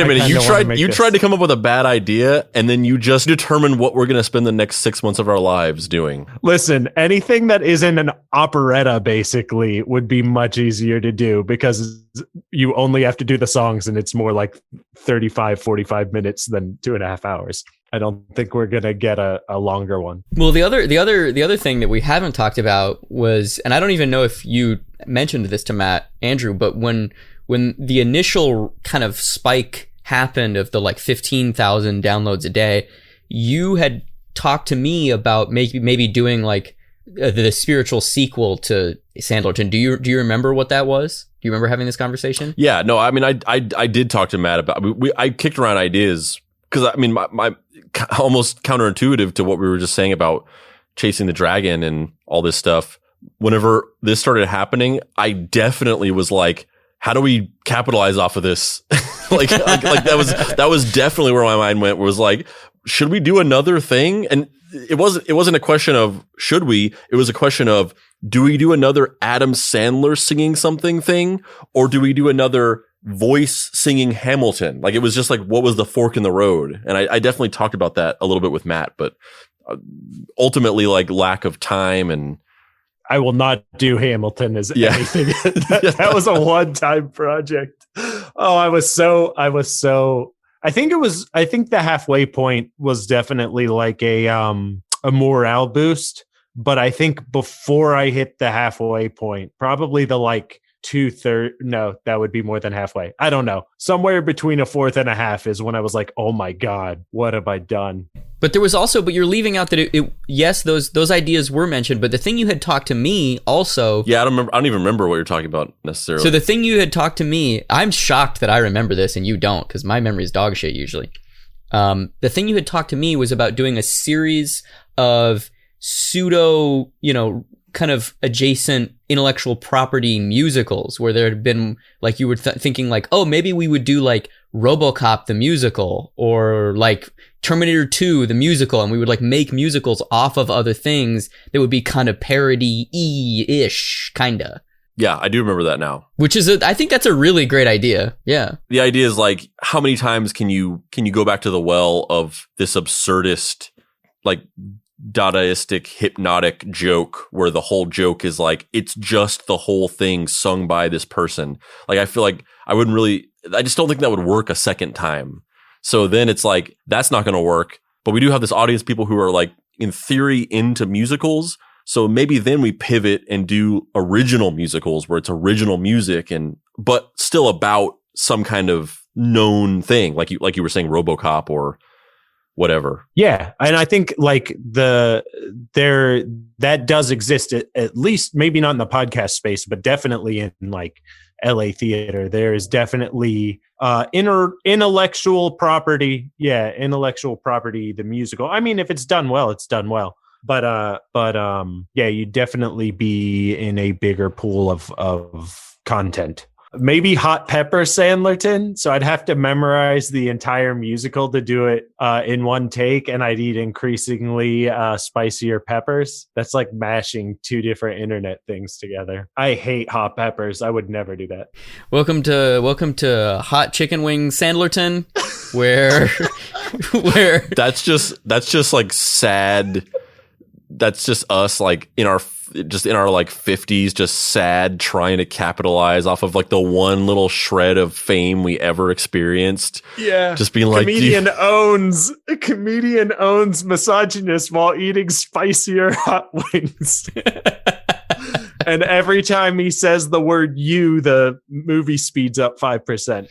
minute. You tried to come up with a bad idea and then you just determined what we're going to spend the next 6 months of our lives doing. Listen, anything that isn't an operetta basically would be much easier to do because you only have to do the songs and it's more like 45 minutes than 2.5 hours. I don't think we're going to get a longer one. Well, the other thing that we haven't talked about was, and I don't even know if you mentioned this to Andrew, but when the initial kind of spike happened of the like 15,000 downloads a day, you had talked to me about maybe doing like the spiritual sequel to Sandlerton. Do you remember what that was? Do you remember having this conversation? Yeah, no, I mean, I did talk to Matt about, I kicked around ideas because I mean, my almost counterintuitive to what we were just saying about chasing the dragon and all this stuff. Whenever this started happening, I definitely was like, how do we capitalize off of this? like that was definitely where my mind went, was like, should we do another thing? And it wasn't a question of should we, it was a question of, do we do another Adam Sandler singing something thing? Or do we do another voice singing Hamilton? Like, it was just like, what was the fork in the road? And I definitely talked about that a little bit with Matt, but ultimately like lack of time. And I will not do Hamilton as anything. That was a one-time project. Oh, I think the halfway point was definitely like a morale boost. But I think before I hit the halfway point, probably the like 2/3, no, that would be more than halfway. I don't know. Somewhere between a fourth and a half is when I was like, oh my God, what have I done? But there was also, but you're leaving out that yes, those ideas were mentioned, but the thing you had talked to me also. Yeah, I don't even remember what you're talking about necessarily. So the thing you had talked to me, I'm shocked that I remember this and you don't, because my memory is dog shit usually. The thing you had talked to me was about doing a series of pseudo, kind of adjacent intellectual property musicals where there had been like you were thinking like, oh, maybe we would do like RoboCop the musical or like Terminator 2 the musical, and we would like make musicals off of other things that would be kind of parody-ish kinda. Yeah, I do remember that now. Which is I think that's a really great idea. Yeah. The idea is like, how many times can you go back to the well of this absurdist, like Dadaistic, hypnotic joke where the whole joke is like, it's just the whole thing sung by this person. Like, I feel like I just don't think that would work a second time. So then it's like, that's not going to work. But we do have this audience, people who are like, in theory, into musicals. So maybe then we pivot and do original musicals where it's original music but still about some kind of known thing, like you were saying, RoboCop or whatever. Yeah, and I think like that does exist at least, maybe not in the podcast space, but definitely in like LA theater. There is definitely intellectual property. Yeah, intellectual property. The musical. I mean, if it's done well, it's done well. But yeah, you'd definitely be in a bigger pool of content. Maybe Hot Pepper Sandlerton. So I'd have to memorize the entire musical to do it in one take, and I'd eat increasingly spicier peppers. That's like mashing two different internet things together. I hate hot peppers. I would never do that. Welcome to Hot Chicken Wing Sandlerton, where that's just like sad. That's just us like in our like 50s, just sad, trying to capitalize off of like the one little shred of fame we ever experienced. Yeah. Just being like, comedian owns misogynist while eating spicier hot wings. And every time he says the word "you," the movie speeds up 5%.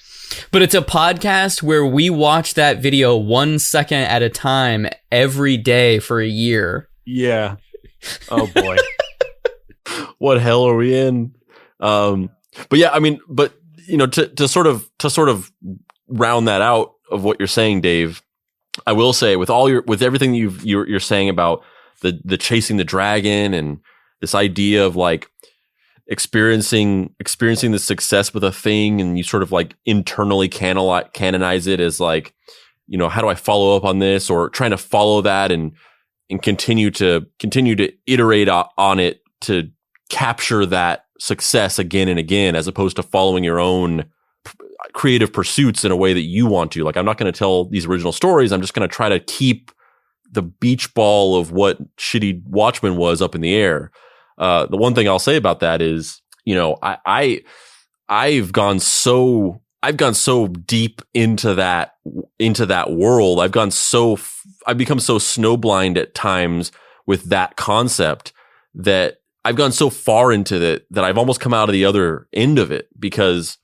But it's a podcast where we watch that video 1 second at a time every day for a year. Yeah. Oh boy. What hell are we in? But yeah, I mean, but you know, to sort of round that out of what you're saying, Dave, I will say with everything you're saying about the chasing the dragon and this idea of like experiencing the success with a thing, and you sort of like internally canonize it as like, you know, how do I follow up on this, or trying to follow that and continue to iterate on it to capture that success again and again, as opposed to following your own creative pursuits in a way that you want to. Like, I'm not going to tell these original stories. I'm just going to try to keep the beach ball of what shitty Watchmen was up in the air. The one thing I'll say about that is, you know, I've gone so deep into that world. I've become so snowblind at times with that concept that I've gone so far into it that I've almost come out of the other end of it, because,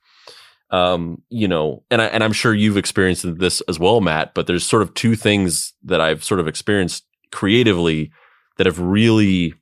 you know, and I'm sure you've experienced this as well, Matt, but there's sort of two things that I've sort of experienced creatively that have really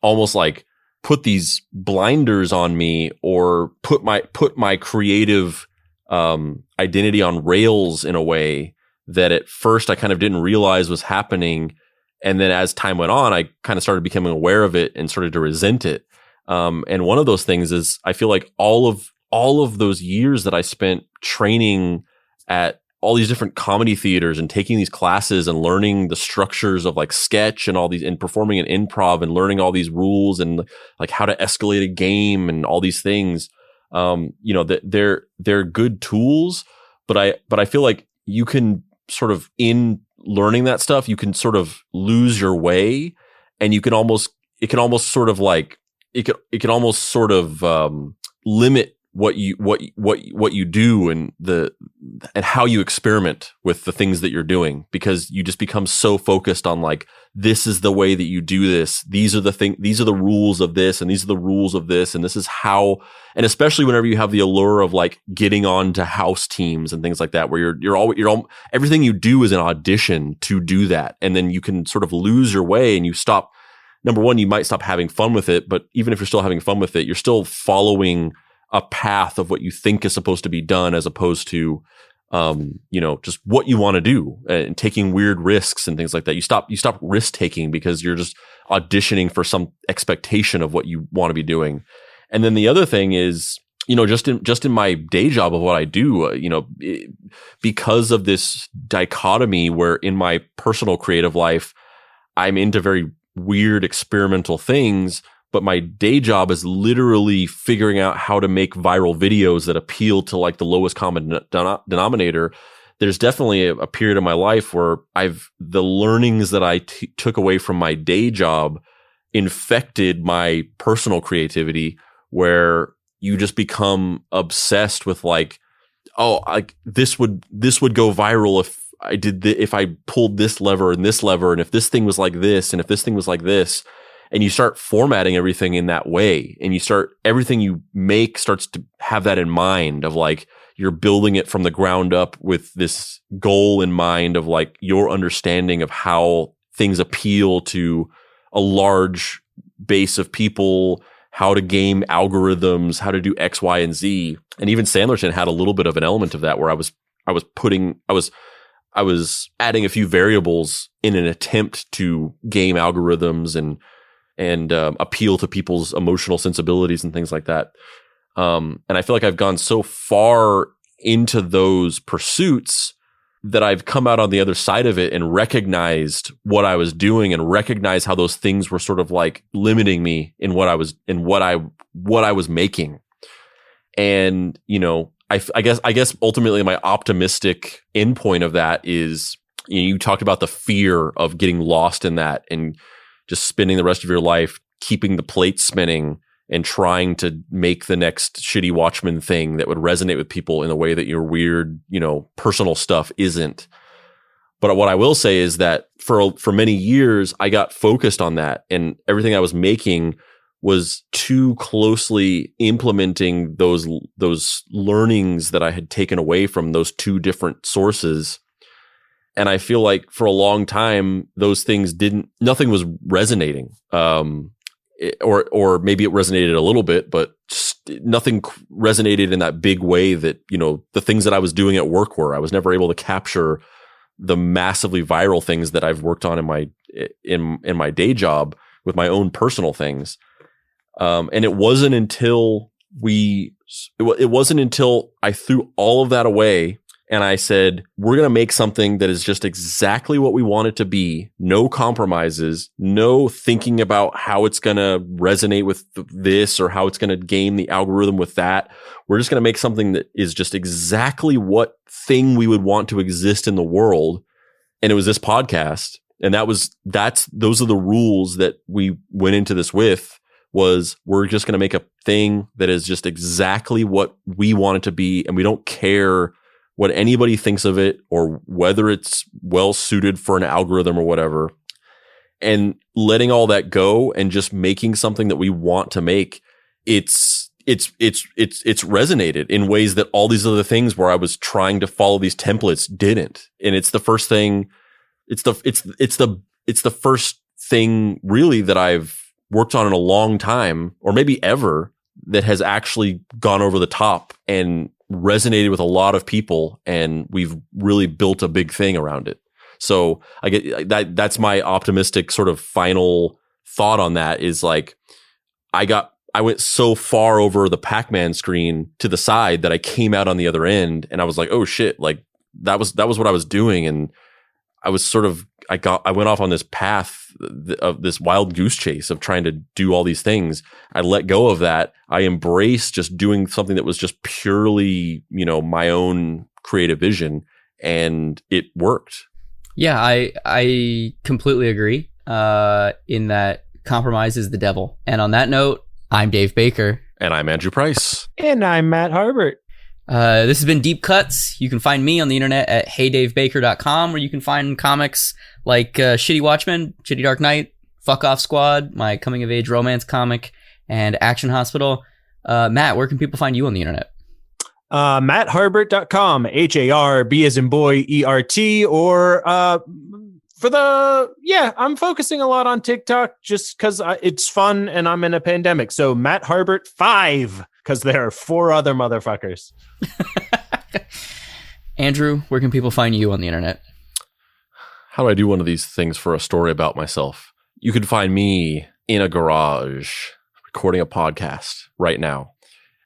almost like put these blinders on me, or put my creative identity on rails in a way that at first I kind of didn't realize was happening. And then as time went on, I kind of started becoming aware of it and started to resent it. And one of those things is, I feel like all of those years that I spent training at all these different comedy theaters and taking these classes and learning the structures of like sketch and all these, and performing an improv and learning all these rules and like how to escalate a game and all these things, you know, that they're good tools, but I feel like you can sort of, in learning that stuff, you can sort of lose your way, and it can almost sort of limit what you do and how you experiment with the things that you're doing, because you just become so focused on like, this is the way that you do this. These are the rules of this, and these are the rules of this, and this is how. And especially whenever you have the allure of like getting on to house teams and things like that, where you're all everything you do is an audition to do that, and then you can sort of lose your way, and you stop. Number one, you might stop having fun with it, but even if you're still having fun with it, you're still following a path of what you think is supposed to be done, as opposed to just what you want to do and taking weird risks and things like that. You stop risk taking because you're just auditioning for some expectation of what you want to be doing. And then the other thing is, just in my day job of what I do, because of this dichotomy where in my personal creative life, I'm into very weird experimental things, but my day job is literally figuring out how to make viral videos that appeal to like the lowest common denominator. There's definitely a period of my life where the learnings that I took away from my day job infected my personal creativity, where you just become obsessed with like, this would go viral if I did if I pulled this lever, and if this thing was like this, and if this thing was like this. And you start formatting everything in that way, and everything you make starts to have that in mind of like, you're building it from the ground up with this goal in mind of like your understanding of how things appeal to a large base of people, how to game algorithms, how to do X, Y, and Z. And even Sandlerton had a little bit of an element of that, where I was adding a few variables in an attempt to game algorithms and appeal to people's emotional sensibilities and things like that. And I feel like I've gone so far into those pursuits that I've come out on the other side of it and recognized what I was doing, and recognized how those things were sort of like limiting me in what I was making. And, I guess ultimately my optimistic endpoint of that is, you talked about the fear of getting lost in that and just spending the rest of your life keeping the plate spinning and trying to make the next shitty Watchmen thing that would resonate with people in a way that your weird, personal stuff isn't. But what I will say is that for many years, I got focused on that, and everything I was making was too closely implementing those learnings that I had taken away from those two different sources. And I feel like for a long time, those things nothing was resonating. Or maybe it resonated a little bit, but nothing resonated in that big way that, the things that I was doing at work were. I was never able to capture the massively viral things that I've worked on in my day job with my own personal things. And it wasn't until I threw all of that away and I said, we're going to make something that is just exactly what we want it to be. No compromises, no thinking about how it's going to resonate with this or how it's going to game the algorithm with that. We're just going to make something that is just exactly what thing we would want to exist in the world. And it was this podcast. And those are the rules that we went into this with. Was we're just going to make a thing that is just exactly what we want it to be. And we don't care what anybody thinks of it or whether it's well suited for an algorithm or whatever. And letting all that go and just making something that we want to make, it's resonated in ways that all these other things where I was trying to follow these templates didn't. And it's the first thing, it's the first thing really that I've worked on in a long time, or maybe ever, that has actually gone over the top and resonated with a lot of people, and we've really built a big thing around it. So I get that's my optimistic sort of final thought on that is like, I went so far over the Pac-Man screen to the side that I came out on the other end, and I was like, oh shit, like that was what I was doing. And I was sort of, I went off on this path of this wild goose chase of trying to do all these things. I let go of that. I embraced just doing something that was just purely, my own creative vision, and it worked. Yeah, I completely agree in that compromise is the devil. And on that note, I'm Dave Baker. And I'm Andrew Price. And I'm Matt Harbert. This has been Deep Cuts. You can find me on the internet at heydavebaker.com, where you can find comics like Shitty Watchmen, Shitty Dark Knight, Fuck Off Squad, my coming-of-age romance comic, and Action Hospital. Matt, where can people find you on the internet? MattHarbert.com, HARB as in boy, ERT, or I'm focusing a lot on TikTok just because it's fun and I'm in a pandemic. So Matt Harbert 5, because there are 4 other motherfuckers. Andrew, where can people find you on the internet? How do I do one of these things for a story about myself? You can find me in a garage recording a podcast right now.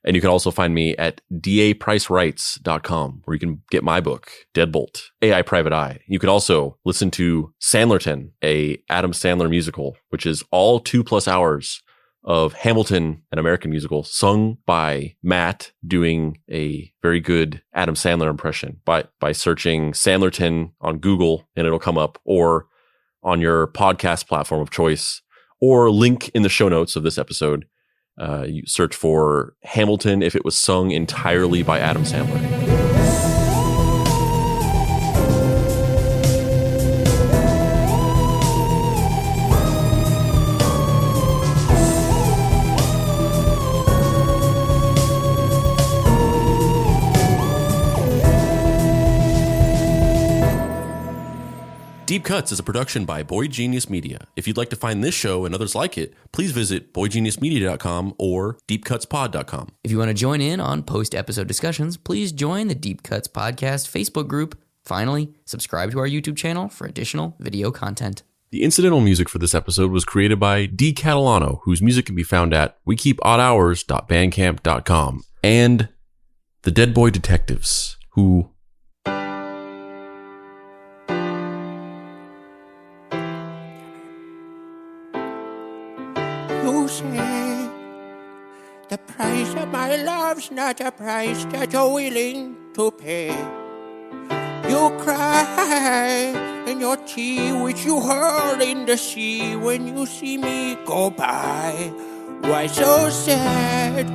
And you can also find me at dapricerights.com, where you can get my book, Deadbolt, AI Private Eye. You can also listen to Sandlerton, a Adam Sandler musical, which is all 2+ hours of Hamilton, an American musical, sung by Matt doing a very good Adam Sandler impression by searching Sandlerton on Google, and it'll come up, or on your podcast platform of choice, or link in the show notes of this episode. You search for Hamilton if it was sung entirely by Adam Sandler. Deep Cuts is a production by Boy Genius Media. If you'd like to find this show and others like it, please visit boygeniusmedia.com or deepcutspod.com. If you want to join in on post-episode discussions, please join the Deep Cuts Podcast Facebook group. Finally, subscribe to our YouTube channel for additional video content. The incidental music for this episode was created by D. Catalano, whose music can be found at wekeepoddhours.bandcamp.com, and the Deadboy Detectives, who... You say the price of my love's not a price that you're willing to pay. You cry in your tea, which you hurl in the sea when you see me go by. Why so sad?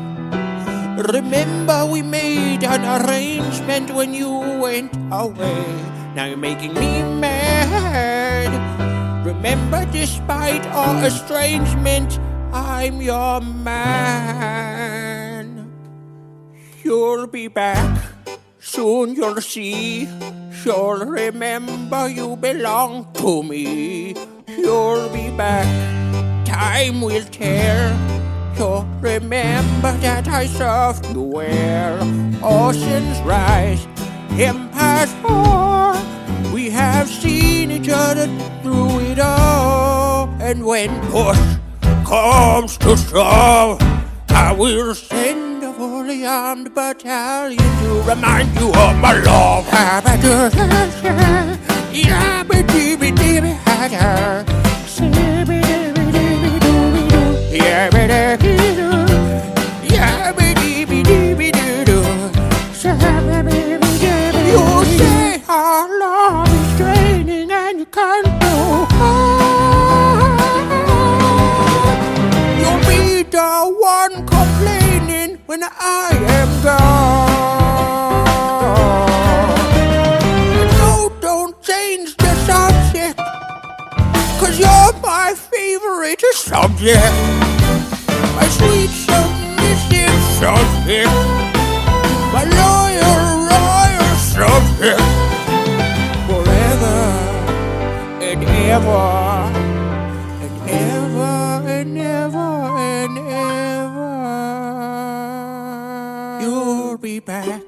Remember we made an arrangement when you went away. Now you're making me mad. Remember, despite our estrangement, I'm your man. You'll be back, soon you'll see. You'll remember you belong to me. You'll be back, time will tell. You'll remember that I served you well. Oceans rise, empires fall. We have seen each other through it all. And when push comes to shove, I will send a fully armed battalion to remind you of my love. You say our love is draining and you can't go home. You'll be the one complaining when I am gone. No, don't change the subject, 'cause you're my favorite subject. My sweet submissive subject. My loyal subject. Forever and ever and ever and ever and ever. You'll be back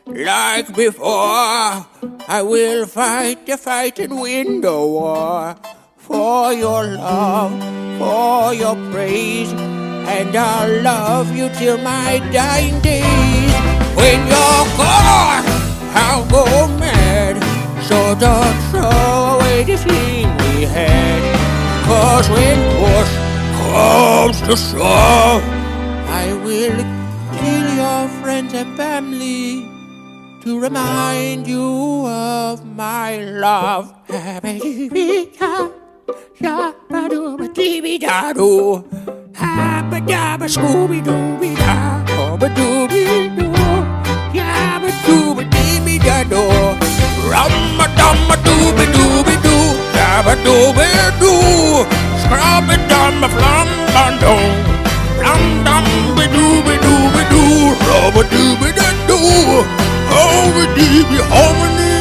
like before. I will fight the fight and win the war. For your love, for your praise, and I'll love you till my dying days. When you're gone, I'll go mad. So don't throw away the thing we had. 'Cause when push comes to shove, I will kill your friends and family to remind you of my love. Habba Scooby Dooby Da, Hobba Dooby Doo, Yabba Dooby Dooby Da Doo, Rumma Dumma Dooby Dooby Doo, Yabba Dooby Doo, Scrubby Dumma Flum Dum Dum, Flum Dumby Dooby Dooby Doo, Rubba Dooby Da Doo, Hobby Dooby Hominy.